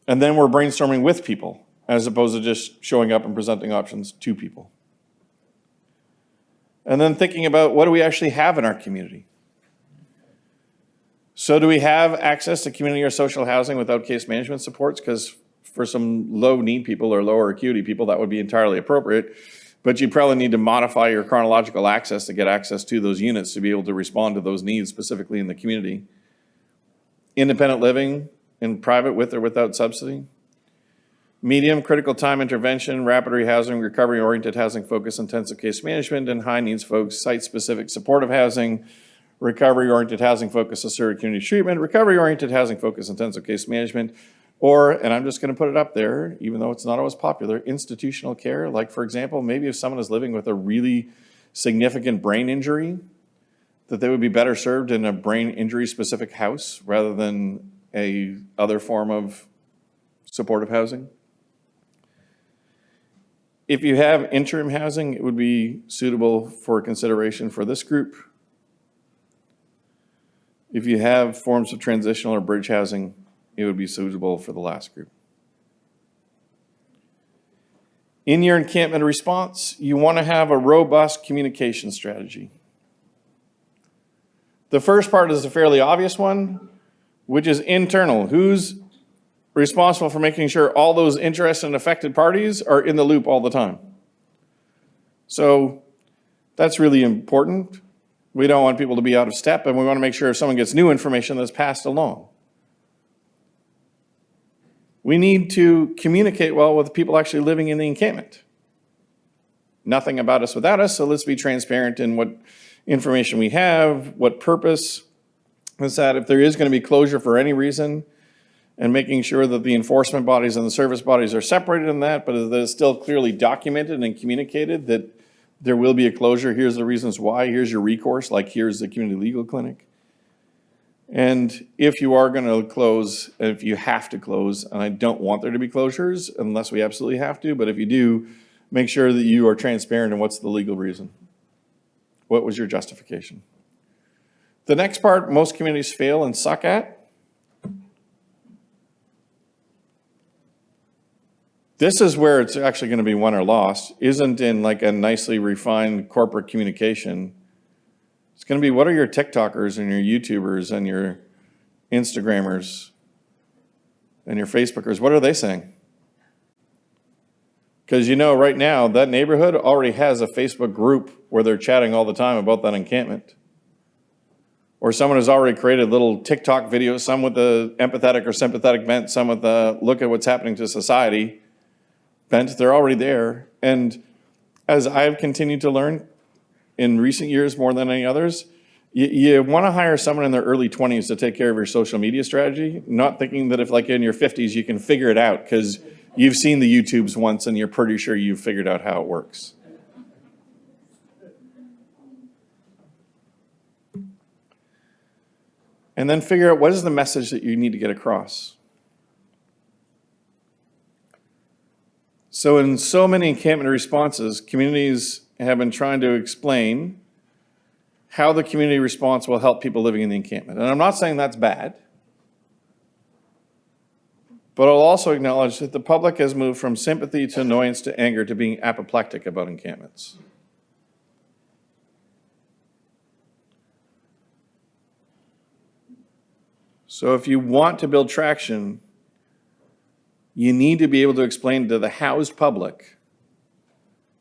And then we're brainstorming with people, as opposed to just showing up and presenting options to people. And then thinking about what do we actually have in our community? So do we have access to community or social housing without case management supports? Because for some low need people or lower acuity people, that would be entirely appropriate. But you probably need to modify your chronological access to get access to those units to be able to respond to those needs specifically in the community. Independent living in private with or without subsidy. Medium critical time intervention, rapid rehousing, recovery-oriented housing focus, intensive case management, and high needs folks, site-specific supportive housing, recovery-oriented housing focus, asserted community treatment, recovery-oriented housing focus, intensive case management, or, and I'm just going to put it up there, even though it's not always popular, institutional care. Like, for example, maybe if someone is living with a really significant brain injury, that they would be better served in a brain injury-specific house rather than a other form of supportive housing. If you have interim housing, it would be suitable for consideration for this group. If you have forms of transitional or bridge housing, it would be suitable for the last group. In your encampment response, you want to have a robust communication strategy. The first part is a fairly obvious one, which is internal. Who's responsible for making sure all those interested and affected parties are in the loop all the time? So that's really important. We don't want people to be out of step, and we want to make sure if someone gets new information that's passed along. We need to communicate well with the people actually living in the encampment. Nothing about us without us, so let's be transparent in what information we have, what purpose is that, if there is going to be closure for any reason, and making sure that the enforcement bodies and the service bodies are separated in that, but that it's still clearly documented and communicated that there will be a closure. Here's the reasons why. Here's your recourse, like here's the community legal clinic. And if you are going to close, and if you have to close, and I don't want there to be closures unless we absolutely have to, but if you do, make sure that you are transparent in what's the legal reason. What was your justification? The next part most communities fail and suck at. This is where it's actually going to be won or lost, isn't in like a nicely refined corporate communication. It's going to be, what are your TikTokers and your YouTubers and your Instagrammers and your Facebookers, what are they saying? Because you know right now that neighborhood already has a Facebook group where they're chatting all the time about that encampment. Or someone has already created little TikTok videos, some with the empathetic or sympathetic bent, some with the look at what's happening to society bent. They're already there. And as I've continued to learn in recent years more than any others, you want to hire someone in their early 20s to take care of your social media strategy, not thinking that if like in your 50s you can figure it out because you've seen the YouTubes once and you're pretty sure you've figured out how it works. And then figure out what is the message that you need to get across. So in so many encampment responses, communities have been trying to explain how the community response will help people living in the encampment. And I'm not saying that's bad, but I'll also acknowledge that the public has moved from sympathy to annoyance to anger to being apoplectic about encampments. So if you want to build traction, you need to be able to explain to the housed public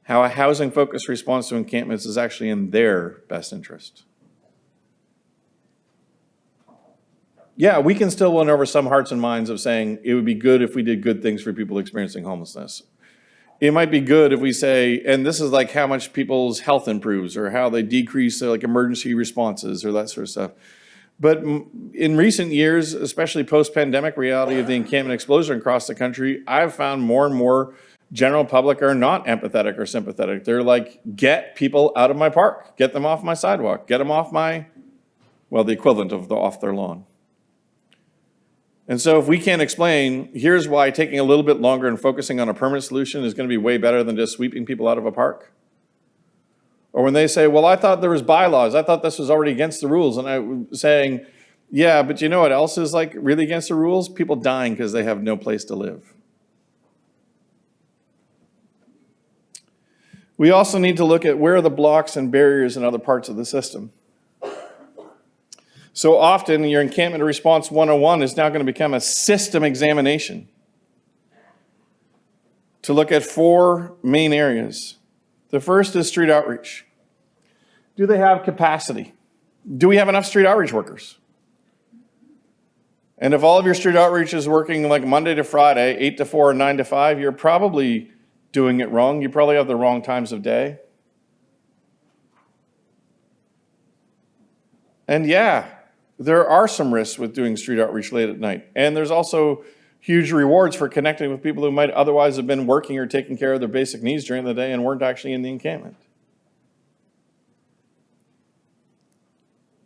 how a housing-focused response to encampments is actually in their best interest. Yeah, we can still win over some hearts and minds of saying it would be good if we did good things for people experiencing homelessness. it might be good if we say, and this is like how much people's health improves or how they decrease like emergency responses or that sort of stuff. But in recent years, especially post-pandemic reality of the encampment explosion across the country, I've found more and more general public are not empathetic or sympathetic. They're like, get people out of my park, get them off my sidewalk, get them off my, well, the equivalent of off their lawn. And so if we can't explain, here's why taking a little bit longer and focusing on a permanent solution is going to be way better than just sweeping people out of a park. Or when they say, well, I thought there was bylaws, I thought this was already against the rules. And I'm saying, yeah, but you know what else is like really against the rules? People dying because they have no place to live. We also need to look at where are the blocks and barriers in other parts of the system. So often your encampment response 101 is now going to become a system examination to look at 4 main areas. The first is street outreach. Do they have capacity? Do we have enough street outreach workers? And if all of your street outreach is working like Monday to Friday, 8 to 4, 9 to 5, you're probably doing it wrong. You probably have the wrong times of day. And yeah, there are some risks with doing street outreach late at night. And there's also huge rewards for connecting with people who might otherwise have been working or taking care of their basic needs during the day and weren't actually in the encampment.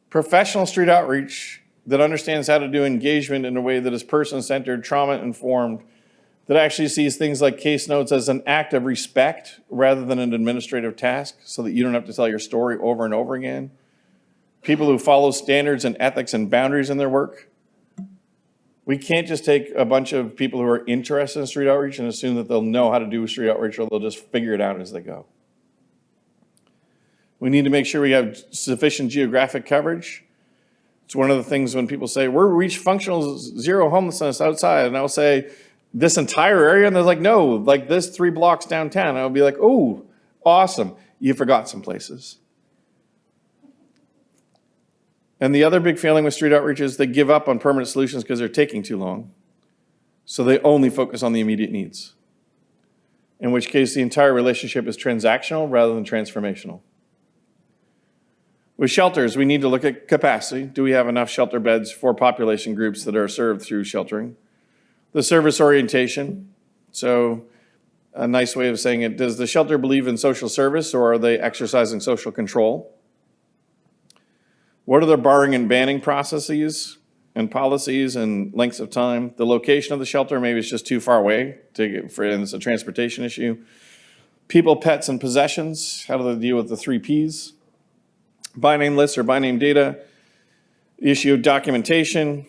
Professional street outreach that understands how to do engagement in a way that is person-centered, trauma-informed, that actually sees things like case notes as an act of respect rather than an administrative task so that you don't have to tell your story over and over again. People who follow standards and ethics and boundaries in their work. We can't just take a bunch of people who are interested in street outreach and assume that they'll know how to do street outreach or they'll just figure it out as they go. We need to make sure we have sufficient geographic coverage. It's one of the things when people say, we're reach functional zero homelessness outside. And I'll say, this entire area? And they're like, no, like this 3 blocks downtown. I'll be like, oh, awesome. You forgot some places. And the other big failing with street outreach is they give up on permanent solutions because they're taking too long. So they only focus on the immediate needs. In which case the entire relationship is transactional rather than transformational. With shelters, we need to look at capacity. Do we have enough shelter beds for population groups that are served through sheltering? The service orientation. So a nice way of saying it, does the shelter believe in social service or are they exercising social control? What are their barring and banning processes and policies and lengths of time? The location of the shelter, maybe it's just too far away and it's a transportation issue. People, pets, and possessions, how do they deal with the 3 Ps? By name lists or by name data. The issue of documentation.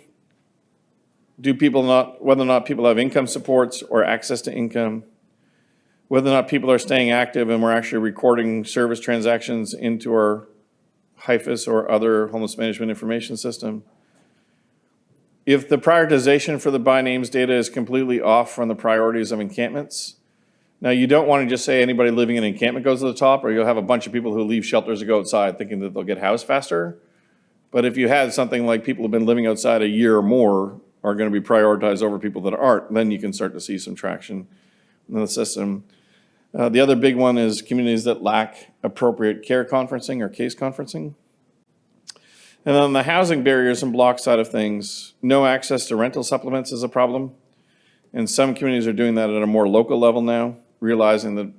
Whether or not people have income supports or access to income. Whether or not people are staying active and we're actually recording service transactions into our HIFIS or other homeless management information system. If the prioritization for the by names data is completely off from the priorities of encampments, now you don't want to just say anybody living in an encampment goes to the top, or you'll have a bunch of people who leave shelters to go outside thinking that they'll get housed faster. But if you had something like people who've been living outside a year or more are going to be prioritized over people that aren't, then you can start to see some traction in the system. The other big one is communities that lack appropriate care conferencing or case conferencing. And on the housing barriers and block side of things, no access to rental supplements is a problem. And some communities are doing that at a more local level now, realizing that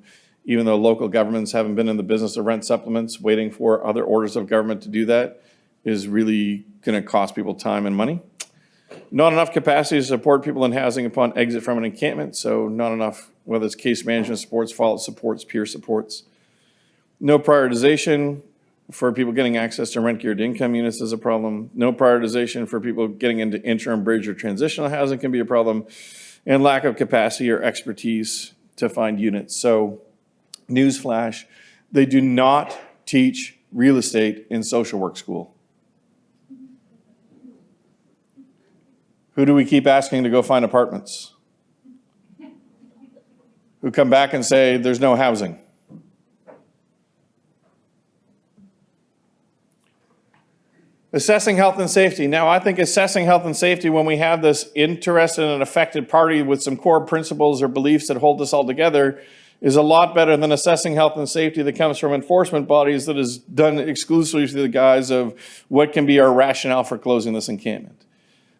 even though local governments haven't been in the business of rent supplements, waiting for other orders of government to do that is really going to cost people time and money. Not enough capacity to support people in housing upon exit from an encampment, so not enough, whether it's case management supports, follow-up supports, peer supports. No prioritization for people getting access to rent-geared income units is a problem. No prioritization for people getting into interim, bridge, or transitional housing can be a problem. And lack of capacity or expertise to find units. So, newsflash, they do not teach real estate in social work school. Who do we keep asking to go find apartments? Who come back and say there's no housing? Assessing health and safety. Now, I think assessing health and safety when we have this interested and affected party with some core principles or beliefs that hold us all together is a lot better than assessing health and safety that comes from enforcement bodies that is done exclusively through the guise of what can be our rationale for closing this encampment.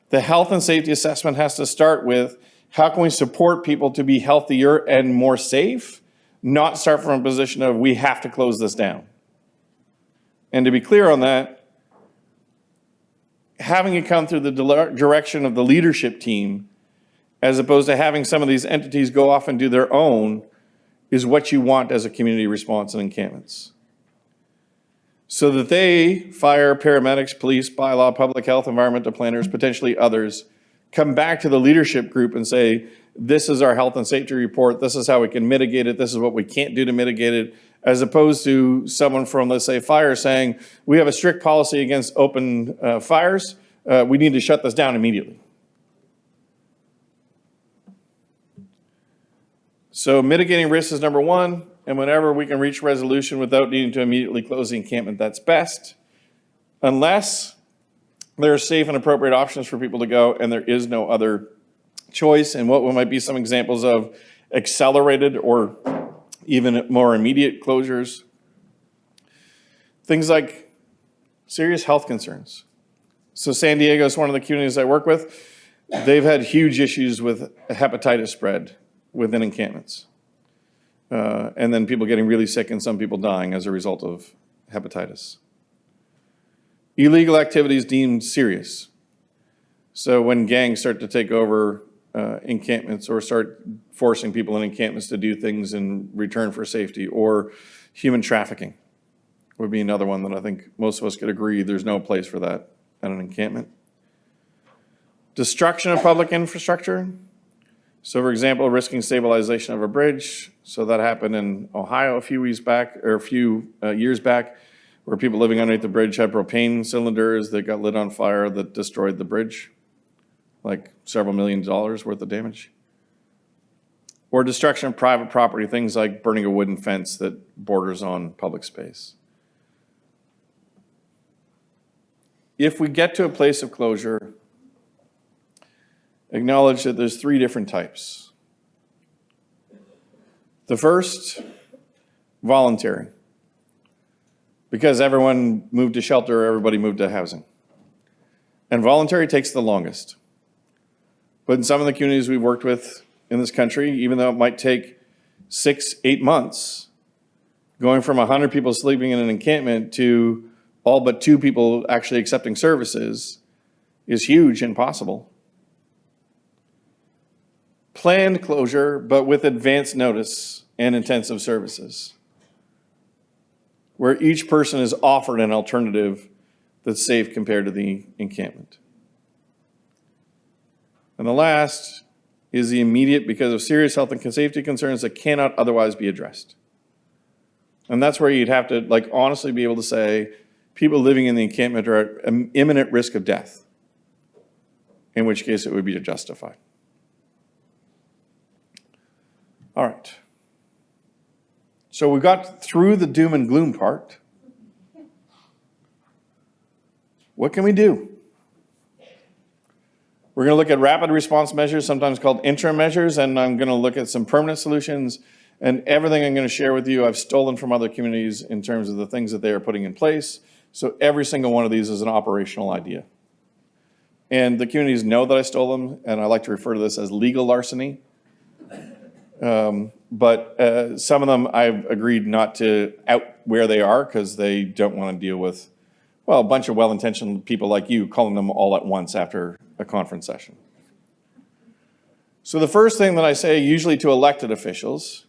The health and safety assessment has to start with how can we support people to be healthier and more safe, not start from a position of we have to close this down. And to be clear on that, having it come through the direction of the leadership team, as opposed to having some of these entities go off and do their own, is what you want as a community response in encampments. So that they, fire, paramedics, police, bylaw, public health, environmental planners, potentially others, come back to the leadership group and say, this is our health and safety report, this is how we can mitigate it, this is what we can't do to mitigate it, as opposed to someone from, let's say, fire saying, we have a strict policy against open fires, we need to shut this down immediately. So mitigating risk is number one, and whenever we can reach resolution without needing to immediately close the encampment, that's best, unless there are safe and appropriate options for people to go and there is no other choice. And what might be some examples of accelerated or even more immediate closures? Things like serious health concerns. So San Diego is one of the communities I work with. They've had huge issues with hepatitis spread within encampments. And then people getting really sick and some people dying as a result of hepatitis. Illegal activities deemed serious. So when gangs start to take over encampments or start forcing people in encampments to do things in return for safety, or human trafficking would be another one that I think most of us could agree there's no place for that at an encampment. Destruction of public infrastructure. So for example, risking stabilization of a bridge. So that happened in Ohio a few years back, where people living underneath the bridge had propane cylinders that got lit on fire that destroyed the bridge, like several $1 million worth of damage. Or destruction of private property, things like burning a wooden fence that borders on public space. If we get to a place of closure, acknowledge that there's 3 different types. The first, voluntary. Because everyone moved to shelter, everybody moved to housing. And voluntary takes the longest. But in some of the communities we've worked with in this country, even though it might take 6-8 months, going from 100 people sleeping in an encampment to all but 2 people actually accepting services is huge and possible. Planned closure, but with advance notice and intensive services, where each person is offered an alternative that's safe compared to the encampment. And the last is the immediate, because of serious health and safety concerns that cannot otherwise be addressed. And that's where you'd have to honestly be able to say, people living in the encampment are at an imminent risk of death, in which case it would be justified. All right. So we got through the doom and gloom part. What can we do? We're going to look at rapid response measures, sometimes called interim measures, and I'm going to look at some permanent solutions. And everything I'm going to share with you, I've stolen from other communities in terms of the things that they are putting in place. So every single one of these is an operational idea. And the communities know that I stole them, and I like to refer to this as legal larceny. But some of them I've agreed not to out where they are because they don't want to deal with, well, a bunch of well-intentioned people like you calling them all at once after a conference session. So the first thing that I say usually to elected officials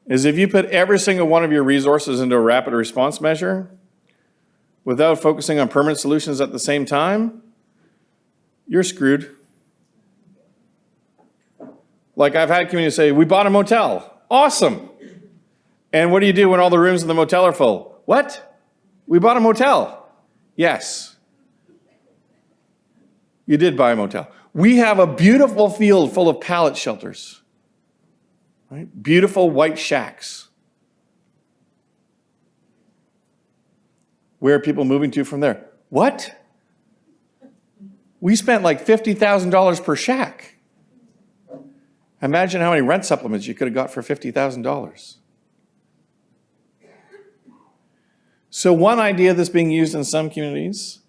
is if you put every single one of your resources into a rapid response measure without focusing on permanent solutions at the same time, you're screwed. Like I've had communities say, we bought a motel. Awesome. And what do you do when all the rooms in the motel are full? What? We bought a motel. Yes. You did buy a motel. We have a beautiful field full of pallet shelters. Right? Beautiful white shacks. Where are people moving to from there? What? We spent like $50,000 per shack. Imagine how many rent supplements you could have got for $50,000. So one idea that's being used in some communities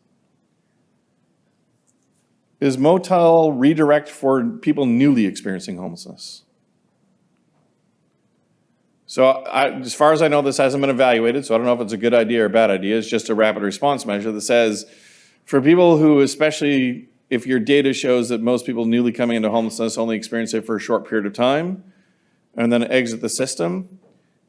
is motel redirect for people newly experiencing homelessness. So as far as I know, this hasn't been evaluated, so I don't know if it's a good idea or a bad idea. It's just a rapid response measure that says, for people who, especially if your data shows that most people newly coming into homelessness only experience it for a short period of time and then exit the system,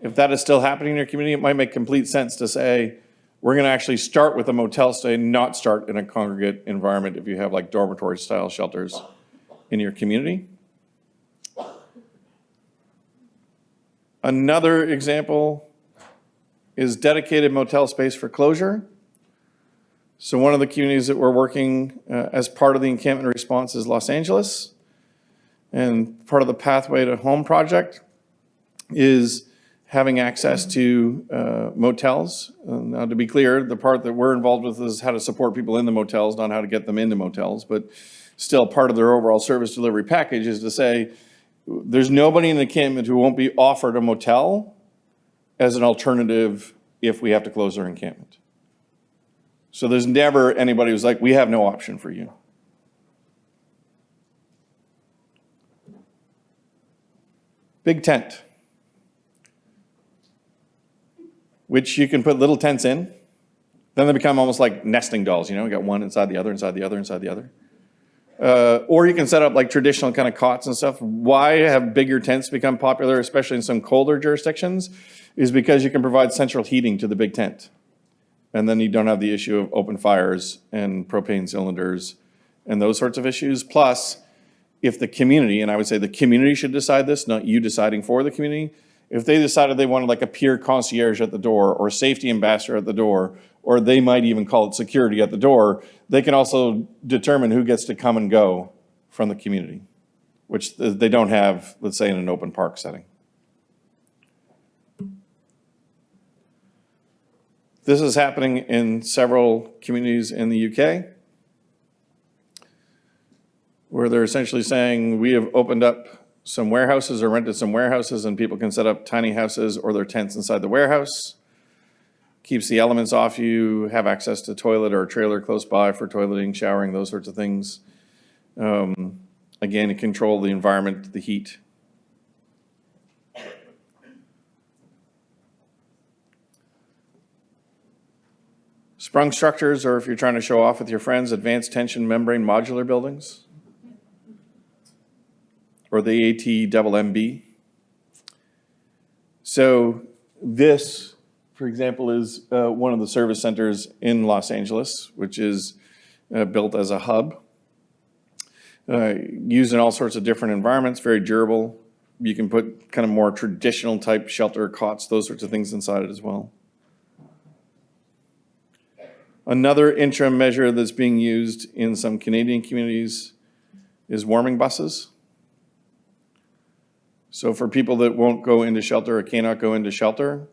if that is still happening in your community, it might make complete sense to say, we're going to actually start with a motel stay, not start in a congregate environment if you have like dormitory style shelters in your community. Another example is dedicated motel space for closure. So one of the communities that we're working as part of the encampment response is Los Angeles. And part of the Pathway to Home project is having access to motels. Now, to be clear, the part that we're involved with is how to support people in the motels, not how to get them into motels. But still, part of their overall service delivery package is to say, there's nobody in the encampment who won't be offered a motel as an alternative if we have to close our encampment. So there's never anybody who's like, we have no option for you. Big tent, which you can put little tents in. Then they become almost like nesting dolls, you got one inside the other, inside the other, inside the other. Or you can set up like traditional kind of cots and stuff. Why have bigger tents become popular, especially in some colder jurisdictions, is because you can provide central heating to the big tent. And then you don't have the issue of open fires and propane cylinders and those sorts of issues. Plus, if the community, and I would say the community should decide this, not you deciding for the community, if they decided they wanted like a peer concierge at the door or safety ambassador at the door, or they might even call it security at the door, they can also determine who gets to come and go from the community, which they don't have, let's say, in an open park setting. This is happening in several communities in the UK, where they're essentially saying, we have opened up some warehouses or rented some warehouses, and people can set up tiny houses or their tents inside the warehouse. Keeps the elements off you, have access to toilet or a trailer close by for toileting, showering, those sorts of things. Again, to control the environment, the heat. Sprung structures, or if you're trying to show off with your friends, advanced tension membrane modular buildings, or the ATMMB. So this, for example, is one of the service centers in Los Angeles, which is built as a hub, used in all sorts of different environments, very durable. You can put kind of more traditional type shelter cots, those sorts of things inside it as well. Another interim measure that's being used in some Canadian communities is warming buses. So for people that won't go into shelter or cannot go into shelter,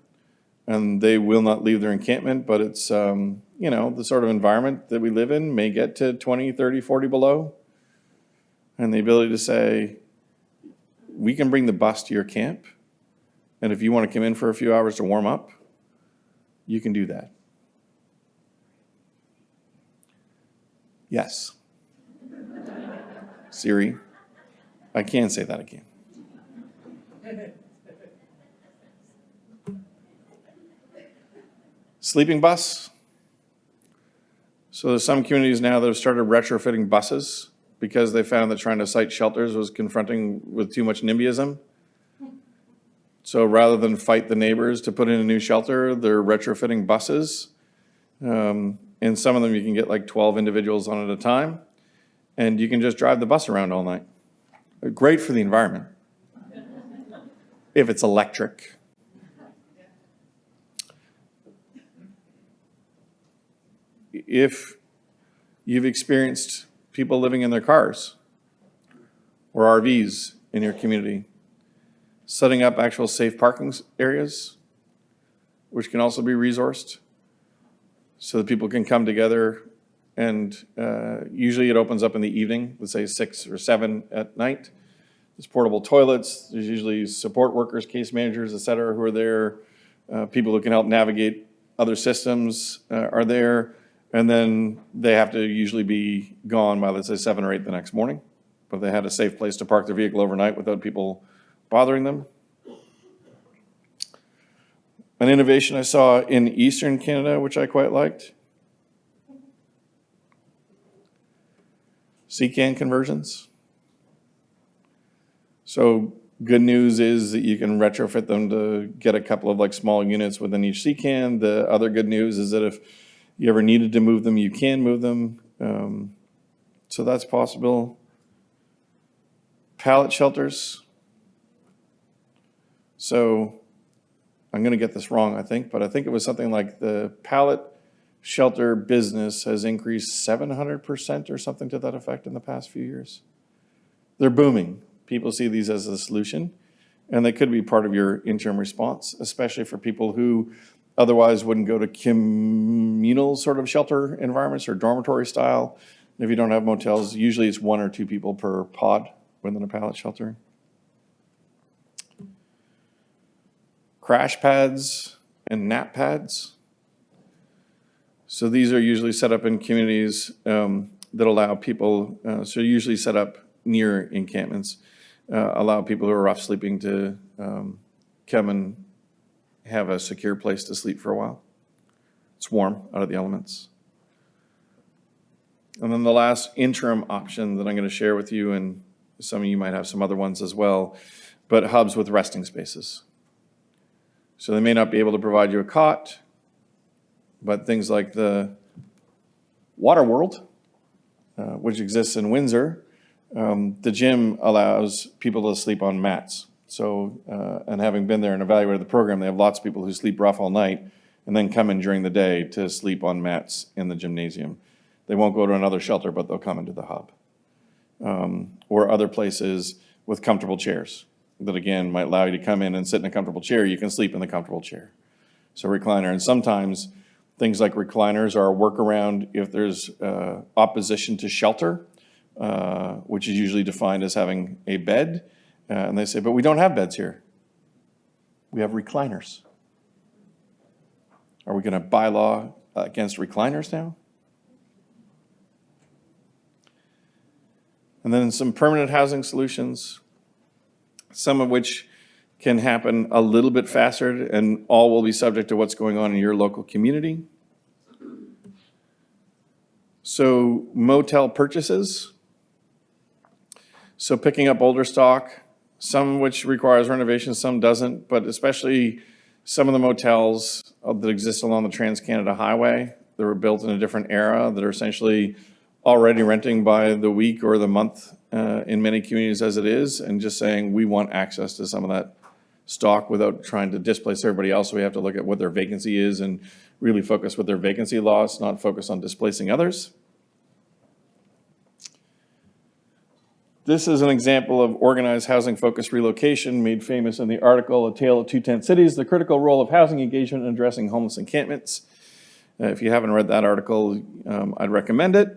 and they will not leave their encampment, but it's, the sort of environment that we live in may get to 20, 30, 40 below. And the ability to say, we can bring the bus to your camp, and if you want to come in for a few hours to warm up, you can do that. Yes. Siri, I can say that again. Sleeping bus. So there's some communities now that have started retrofitting buses because they found that trying to site shelters was confronting with too much NIMBYism. So rather than fight the neighbors to put in a new shelter, they're retrofitting buses. And some of them you can get like 12 individuals on at a time, and you can just drive the bus around all night. Great for the environment, if it's electric. If you've experienced people living in their cars or RVs in your community, setting up actual safe parking areas, which can also be resourced, so that people can come together, and usually it opens up in the evening, let's say 6 or 7 at night, There's portable toilets. There's usually support workers, case managers, et cetera, who are there. People who can help navigate other systems are there. And then they have to usually be gone by, let's say, 7 or 8 the next morning. But they had a safe place to park their vehicle overnight without people bothering them. An innovation I saw in Eastern Canada, which I quite liked. CCAN conversions. So good news is that you can retrofit them to get a couple of like small units within each CCAN. The other good news is that if you ever needed to move them, you can move them. So that's possible. Pallet shelters. So I'm going to get this wrong, I think, but I think it was something like the pallet shelter business has increased 700% or something to that effect in the past few years. They're booming. People see these as a solution, and they could be part of your interim response, especially for people who otherwise wouldn't go to communal sort of shelter environments or dormitory style. If you don't have motels, usually it's 1 or 2 people per pod within a pallet shelter. Crash pads and nap pads. So these are usually set up in communities that allow people, so usually set up near encampments, allow people who are rough sleeping to come and have a secure place to sleep for a while. It's warm out of the elements. And then the last interim option that I'm going to share with you, and some of you might have some other ones as well, but hubs with resting spaces. So they may not be able to provide you a cot, but things like the Water World, which exists in Windsor, the gym allows people to sleep on mats. So, and having been there and evaluated the program, they have lots of people who sleep rough all night and then come in during the day to sleep on mats in the gymnasium. They won't go to another shelter, but they'll come into the hub. Or other places with comfortable chairs that, again, might allow you to come in and sit in a comfortable chair. You can sleep in the comfortable chair. So recliner. And sometimes things like recliners are a workaround if there's opposition to shelter, which is usually defined as having a bed. And they say, but we don't have beds here. We have recliners. Are we going to bylaw against recliners now? And then some permanent housing solutions, some of which can happen a little bit faster, and all will be subject to what's going on in your local community. So motel purchases. So picking up older stock, some of which requires renovation, some doesn't, but especially some of the motels that exist along the Trans-Canada Highway that were built in a different era that are essentially already renting by the week or the month in many communities as it is, and just saying we want access to some of that stock without trying to displace everybody else. So we have to look at what their vacancy is and really focus with their vacancy loss, not focus on displacing others. This is an example of organized housing-focused relocation made famous in the article, A Tale of Two Tent Cities, the critical role of housing engagement in addressing homeless encampments. If you haven't read that article, I'd recommend it.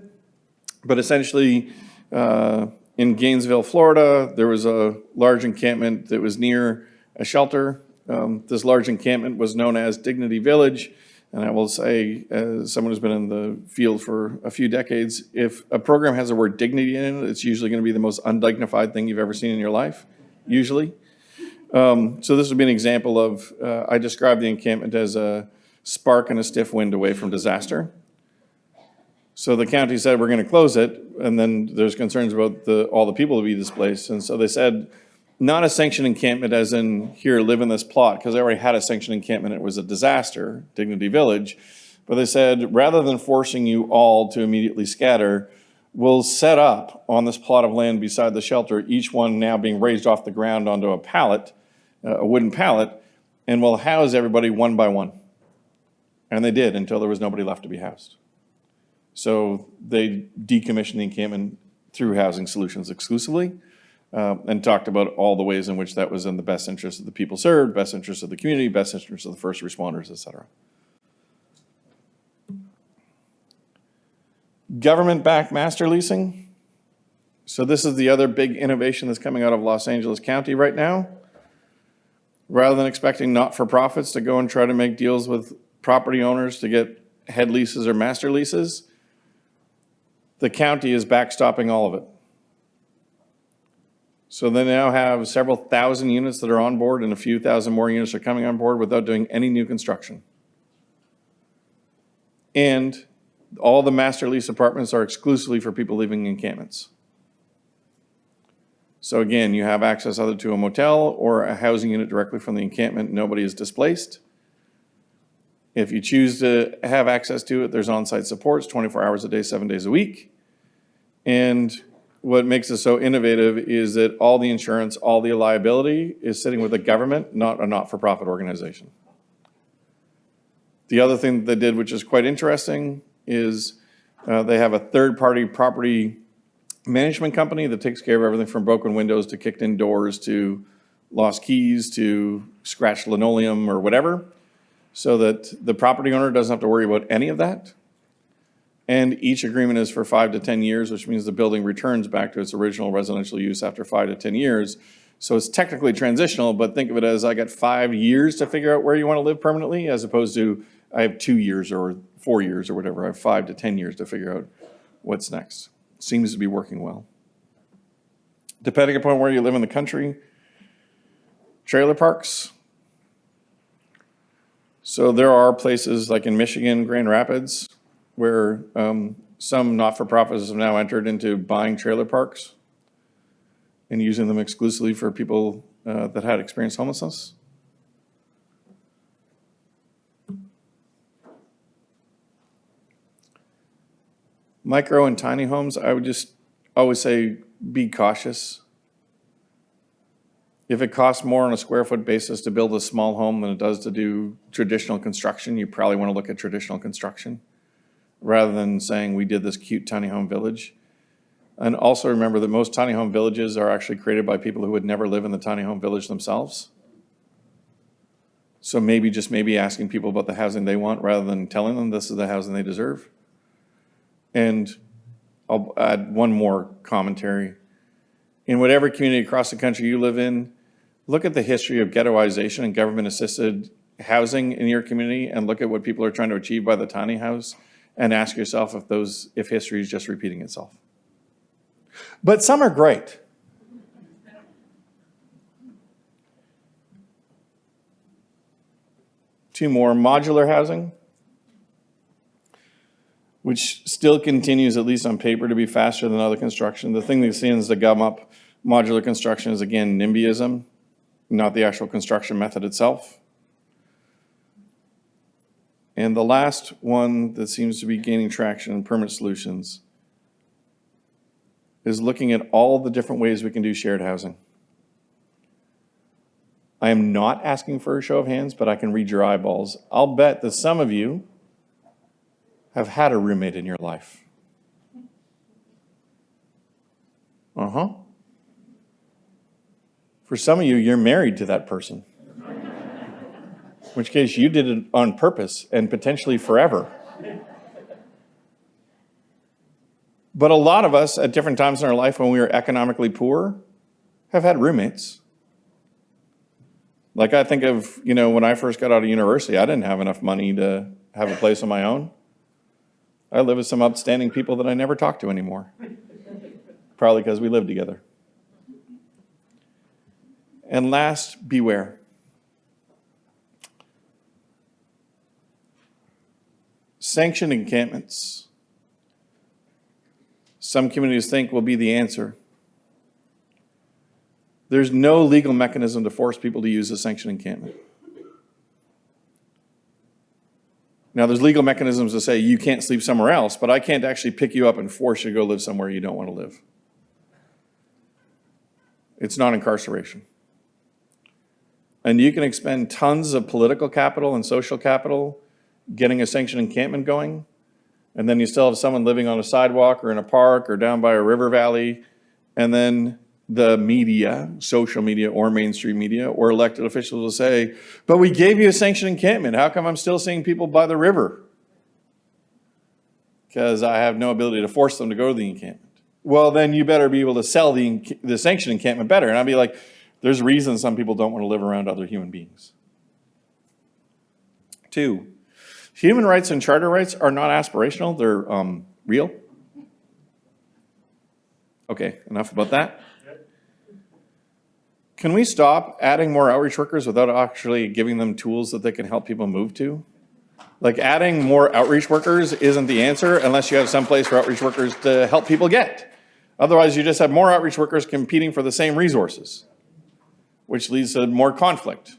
But essentially, in Gainesville, Florida, there was a large encampment that was near a shelter. This large encampment was known as Dignity Village. And I will say, as someone who's been in the field for a few decades, if a program has the word dignity in it, it's usually going to be the most undignified thing you've ever seen in your life, usually. So this would be an example of, I described the encampment as a spark and a stiff wind away from disaster. So the county said, we're going to close it, and then there's concerns about all the people to be displaced. And so they said, not a sanctioned encampment as in, here, live in this plot, because they already had a sanctioned encampment. It was a disaster, Dignity Village. But they said, rather than forcing you all to immediately scatter, we'll set up on this plot of land beside the shelter, each one now being raised off the ground onto a pallet, a wooden pallet, and we'll house everybody one by one. And they did until there was nobody left to be housed. So they decommissioned the encampment through Housing Solutions exclusively. And talked about all the ways in which that was in the best interest of the people served, best interest of the community, best interest of the first responders, et cetera. Government-backed master leasing. So this is the other big innovation that's coming out of Los Angeles County right now. Rather than expecting not-for-profits to go and try to make deals with property owners to get head leases or master leases, the county is backstopping all of it. So they now have several thousand units that are on board, and a few thousand more units are coming on board without doing any new construction. And all the master lease apartments are exclusively for people living in encampments. So again, you have access either to a motel or a housing unit directly from the encampment. Nobody is displaced. If you choose to have access to it, there's on-site supports 24 hours a day, 7 days a week. And what makes it so innovative is that all the insurance, all the liability is sitting with the government, not a not-for-profit organization. The other thing that they did, which is quite interesting, is they have a third-party property management company that takes care of everything from broken windows to kicked in doors to lost keys to scratched linoleum or whatever, so that the property owner doesn't have to worry about any of that. And each agreement is for 5 to 10 years, which means the building returns back to its original residential use after 5 to 10 years. So it's technically transitional, but think of it as I got 5 years to figure out where you want to live permanently, as opposed to I have 2 years or 4 years or whatever. I have 5 to 10 years to figure out what's next. Seems to be working well. Depending upon where you live in the country, trailer parks. So there are places like in Michigan, Grand Rapids, where some not-for-profits have now entered into buying trailer parks and using them exclusively for people that had experienced homelessness. Micro and tiny homes, I would just always say be cautious. If it costs more on a square foot basis to build a small home than it does to do traditional construction, you probably want to look at traditional construction rather than saying we did this cute tiny home village. And also remember that most tiny home villages are actually created by people who would never live in the tiny home village themselves. So maybe asking people about the housing they want rather than telling them this is the housing they deserve. And I'll add one more commentary. In whatever community across the country you live in, look at the history of ghettoization and government-assisted housing in your community and look at what people are trying to achieve by the tiny house and ask yourself if history is just repeating itself. But some are great. Two more, modular housing, which still continues, at least on paper, to be faster than other construction. The thing that seems to gum up modular construction is, again, NIMBYism, not the actual construction method itself. And the last one that seems to be gaining traction in permanent solutions is looking at all the different ways we can do shared housing. I am not asking for a show of hands, but I can read your eyeballs. I'll bet that some of you have had a roommate in your life. For some of you, you're married to that person. In which case you did it on purpose and potentially forever. But a lot of us at different times in our life when we were economically poor have had roommates. Like I think of, when I first got out of university, I didn't have enough money to have a place on my own. I live with some upstanding people that I never talk to anymore. Probably because we live together. And last, beware. Sanctioned encampments. Some communities think will be the answer. There's no legal mechanism to force people to use a sanctioned encampment. Now, there's legal mechanisms to say you can't sleep somewhere else, but I can't actually pick you up and force you to go live somewhere you don't want to live. It's not incarceration. And you can expend tons of political capital and social capital getting a sanctioned encampment going, and then you still have someone living on a sidewalk or in a park or down by a river valley, and then the media, social media or mainstream media or elected officials will say, but we gave you a sanctioned encampment. How come I'm still seeing people by the river? Because I have no ability to force them to go to the encampment. well, then you better be able to sell the sanctioned encampment better. And I'd be like, there's reasons some people don't want to live around other human beings. 2, human rights and charter rights are not aspirational, they're real. Okay, enough about that. Can we stop adding more outreach workers without actually giving them tools that they can help people move to? Like, adding more outreach workers isn't the answer unless you have some place for outreach workers to help people get. Otherwise, you just have more outreach workers competing for the same resources, which leads to more conflict.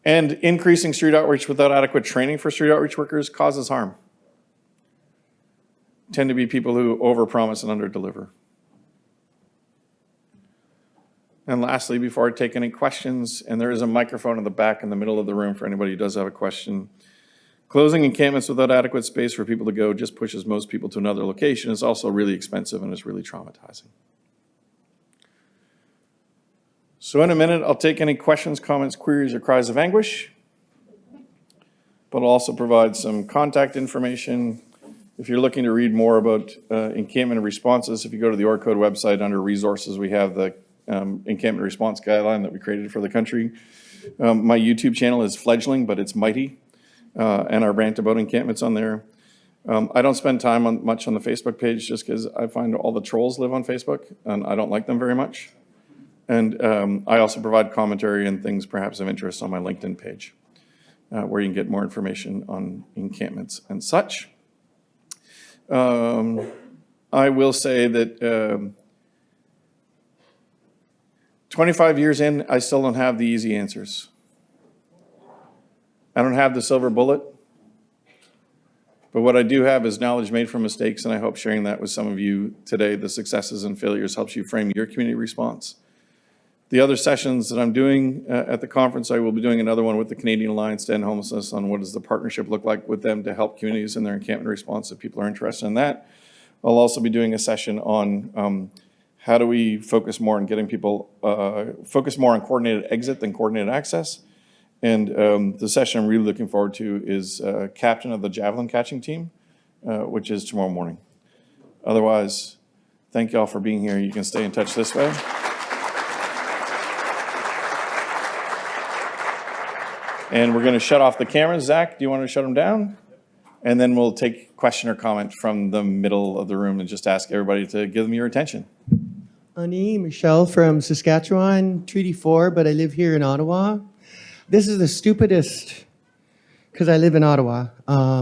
And increasing street outreach without adequate training for street outreach workers causes harm. Tend to be people who overpromise and underdeliver. And lastly, before I take any questions, and there is a microphone in the back in the middle of the room for anybody who does have a question, closing encampments without adequate space for people to go just pushes most people to another location. It's also really expensive and is really traumatizing. So in a minute, I'll take any questions, comments, queries, or cries of anguish, but I'll also provide some contact information. If you're looking to read more about encampment responses, if you go to the OrgCode website under resources, we have the encampment response guideline that we created for the country. My YouTube channel is fledgling, but it's mighty, and our rant about encampments on there. I don't spend time much on the Facebook page just because I find all the trolls live on Facebook, and I don't like them very much. And I also provide commentary and things perhaps of interest on my LinkedIn page, where you can get more information on encampments and such. I will say that 25 years in, I still don't have the easy answers. I don't have the silver bullet. But what I do have is knowledge made from mistakes, and I hope sharing that with some of you today, the successes and failures, helps you frame your community response. The other sessions that I'm doing at the conference, I will be doing another one with the Canadian Alliance to End Homelessness on what does the partnership look like with them to help communities in their encampment response if people are interested in that. I'll also be doing a session on how do we focus more on getting people, focus more on coordinated exit than coordinated access. And the session I'm really looking forward to is captain of the javelin catching team, which is tomorrow morning. Otherwise, thank you all for being here. You can stay in touch this way. And we're going to shut off the cameras. Zach, do you want to shut them down? And then we'll take question or comment from the middle of the room and just ask everybody to give them your attention. Ani, Michelle from Saskatchewan, Treaty 4, but I live here in Ottawa. This is the stupidest, because I live in Ottawa,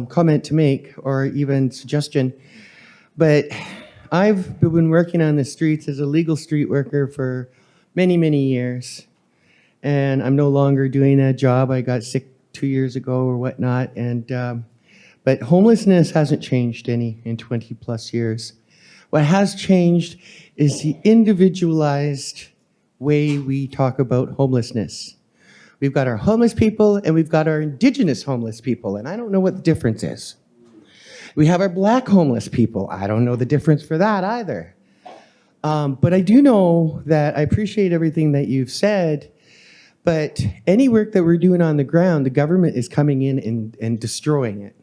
comment to make or even suggestion. But I've been working on the streets as a legal street worker for many, many years. And I'm no longer doing that job. I got sick 2 years ago or whatnot. But homelessness hasn't changed any in 20 plus years. What has changed is the individualized way we talk about homelessness. We've got our homeless people and we've got our Indigenous homeless people, and I don't know what the difference is. We have our Black homeless people. I don't know the difference for that either. But I do know that I appreciate everything that you've said, but any work that we're doing on the ground, the government is coming in and destroying it.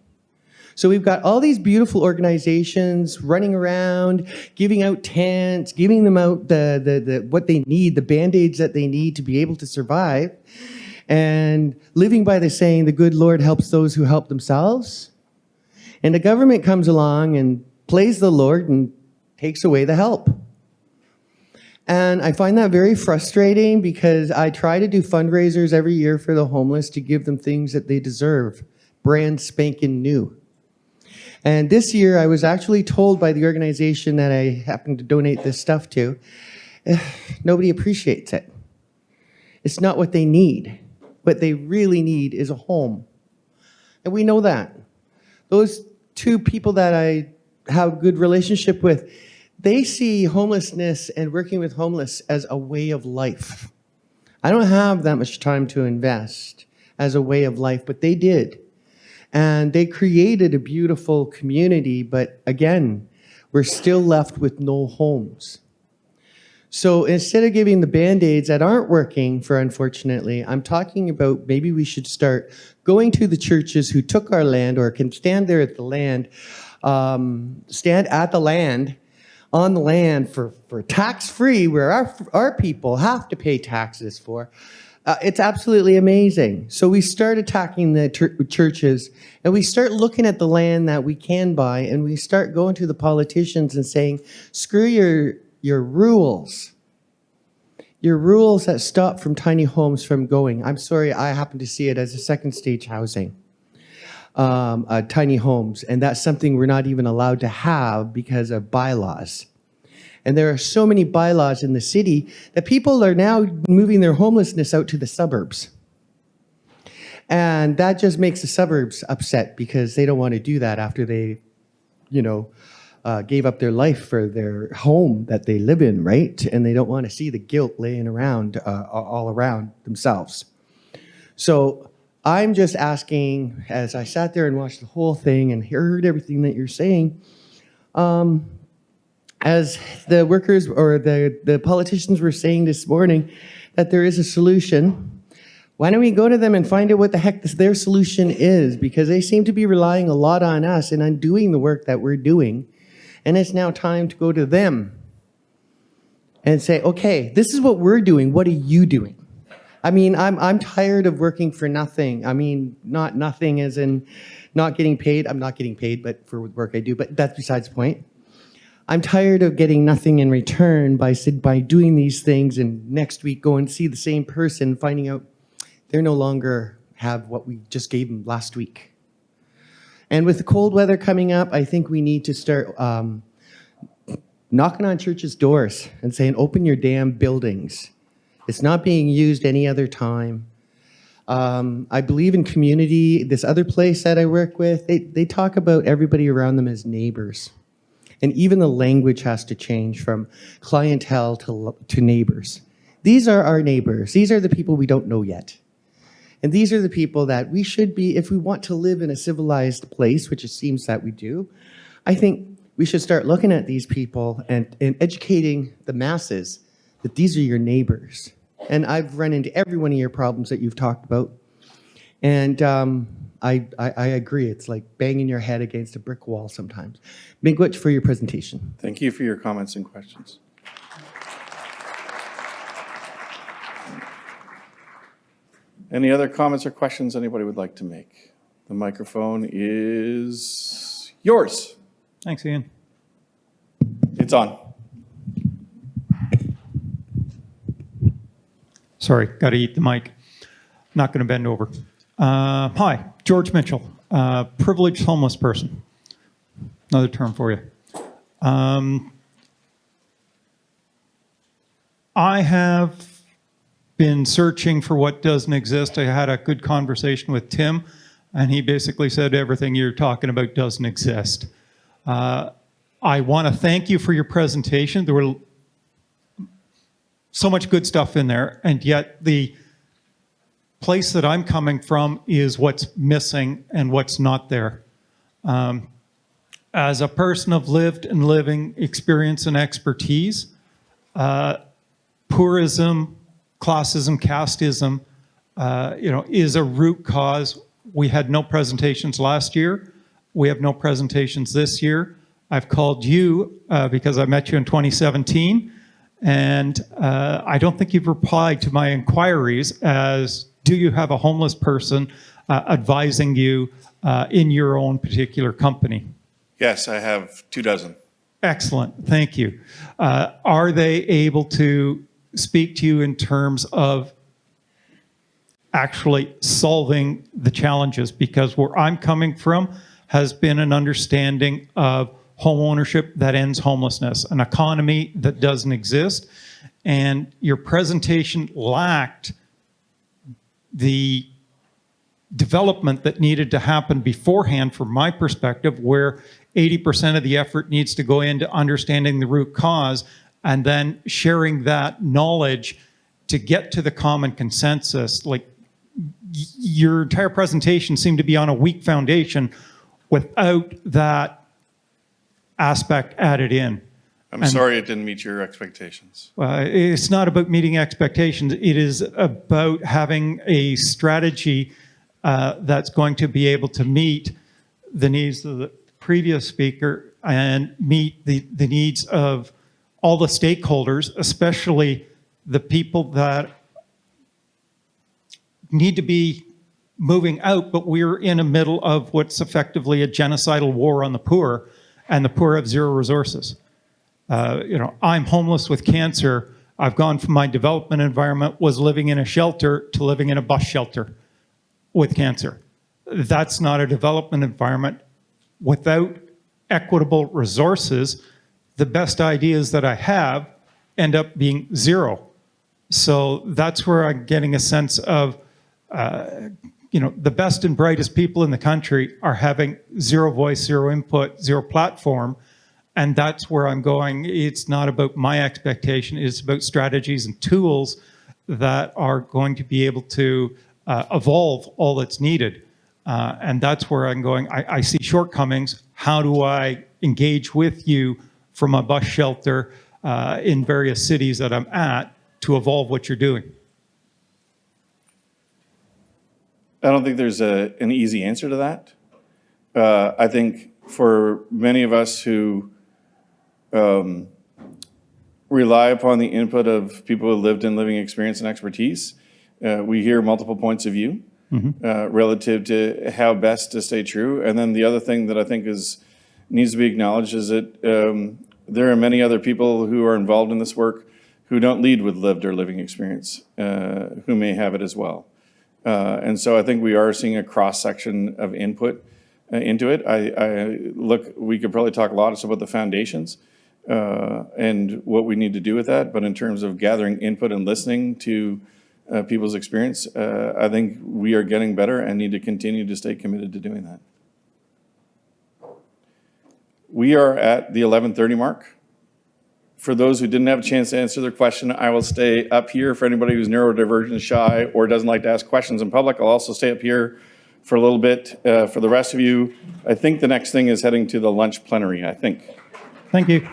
So we've got all these beautiful organizations running around, giving out tents, giving them out the what they need, the Band-Aids that they need to be able to survive, and living by the saying, the good Lord helps those who help themselves. And the government comes along and plays the Lord and takes away the help. And I find that very frustrating because I try to do fundraisers every year for the homeless to give them things that they deserve, brand spanking new. And this year I was actually told by the organization that I happened to donate this stuff to, nobody appreciates it. It's not what they need. What they really need is a home. And we know that. Those two people that I have a good relationship with, they see homelessness and working with homeless as a way of life. I don't have that much time to invest as a way of life, but they did. And they created a beautiful community, but again, we're still left with no homes. So instead of giving the Band-Aids that aren't working for unfortunately, I'm talking about maybe we should start going to the churches who took our land or can stand there at the land, stand at the land, on the land for tax-free, where our people have to pay taxes for. It's absolutely amazing. So we start attacking the churches, and we start looking at the land that we can buy, and we start going to the politicians and saying, screw your rules. Your rules that stop from tiny homes from going. I'm sorry, I happen to see it as a second stage housing. Tiny homes, and that's something we're not even allowed to have because of bylaws. And there are so many bylaws in the city that people are now moving their homelessness out to the suburbs. And that just makes the suburbs upset because they don't want to do that after they, gave up their life for their home that they live in, right? And they don't want to see the guilt laying around all around themselves. So I'm just asking, as I sat there and watched the whole thing and heard everything that you're saying, as the workers or the politicians were saying this morning, that there is a solution. Why don't we go to them and find out what the heck their solution is? Because they seem to be relying a lot on us and on doing the work that we're doing. And it's now time to go to them and say, okay, this is what we're doing. What are you doing? I mean, I'm tired of working for nothing. I mean, not nothing as in not getting paid. I'm not getting paid, but for work I do. But that's besides the point. I'm tired of getting nothing in return by doing these things and next week go and see the same person, finding out they're no longer have what we just gave them last week. And with the cold weather coming up, I think we need to start knocking on churches' doors and saying, open your damn buildings. It's not being used any other time. I believe in community. This other place that I work with, they talk about everybody around them as neighbors. And even the language has to change from clientele to neighbors. These are our neighbors. These are the people we don't know yet. And these are the people that we should be, if we want to live in a civilized place, which it seems that we do, I think we should start looking at these people and educating the masses that these are your neighbors. And I've run into every one of your problems that you've talked about. And I agree. It's like banging your head against a brick wall sometimes. Miigwech for your presentation. Thank you for your comments and questions. Any other comments or questions anybody would like to make? The microphone is yours. Thanks, Ian. It's on. Sorry, got to eat the mic. Not going to bend over. Hi, George Mitchell, privileged homeless person. Another term for you. I have been searching for what doesn't exist. I had a good conversation with Tim, and he basically said everything you're talking about doesn't exist. I want to thank you for your presentation. There were so much good stuff in there, and yet the place that I'm coming from is what's missing and what's not there. As a person of lived and living experience and expertise, tourism, classism, casteism, is a root cause. We had no presentations last year. We have no presentations this year. I've called you because I met you in 2017, and I don't think you've replied to my inquiries as, do you have a homeless person advising you in your own particular company? Yes, I have 24. Excellent, thank you. Are they able to speak to you in terms of actually solving the challenges? Because where I'm coming from has been an understanding of home ownership that ends homelessness, an economy that doesn't exist. And your presentation lacked the development that needed to happen beforehand from my perspective, where 80% of the effort needs to go into understanding the root cause and then sharing that knowledge to get to the common consensus. Like, your entire presentation seemed to be on a weak foundation without that aspect added in. I'm sorry it didn't meet your expectations. It's not about meeting expectations. It is about having a strategy that's going to be able to meet the needs of previous speaker and meet the needs of all the stakeholders, especially the people that need to be moving out, but we're in the middle of what's effectively a genocidal war on the poor, and the poor have zero resources. I'm homeless with cancer. I've gone from my development environment, was living in a shelter, to living in a bus shelter with cancer. That's not a development environment. Without equitable resources, the best ideas that I have end up being zero. So that's where I'm getting a sense of, the best and brightest people in the country are having zero voice, zero input, zero platform. And that's where I'm going. It's not about my expectation. It's about strategies and tools that are going to be able to evolve all that's needed. And that's where I'm going. I see shortcomings. How do I engage with you from a bus shelter in various cities that I'm at to evolve what you're doing? I don't think there's an easy answer to that. I think for many of us who rely upon the input of people who lived in living experience and expertise, we hear multiple points of view relative to how best to stay true. And then the other thing that I think needs to be acknowledged is that there are many other people who are involved in this work who don't lead with lived or living experience, who may have it as well. And so I think we are seeing a cross-section of input into it. We could probably talk a lot about the foundations and what we need to do with that, but in terms of gathering input and listening to people's experience, I think we are getting better and need to continue to stay committed to doing that. We are at the 11:30 mark. For those who didn't have a chance to answer their question, I will stay up here. For anybody who's neurodivergent, shy, or doesn't like to ask questions in public, I'll also stay up here for a little bit. For the rest of you, I think the next thing is heading to the lunch plenary, I think. Thank you.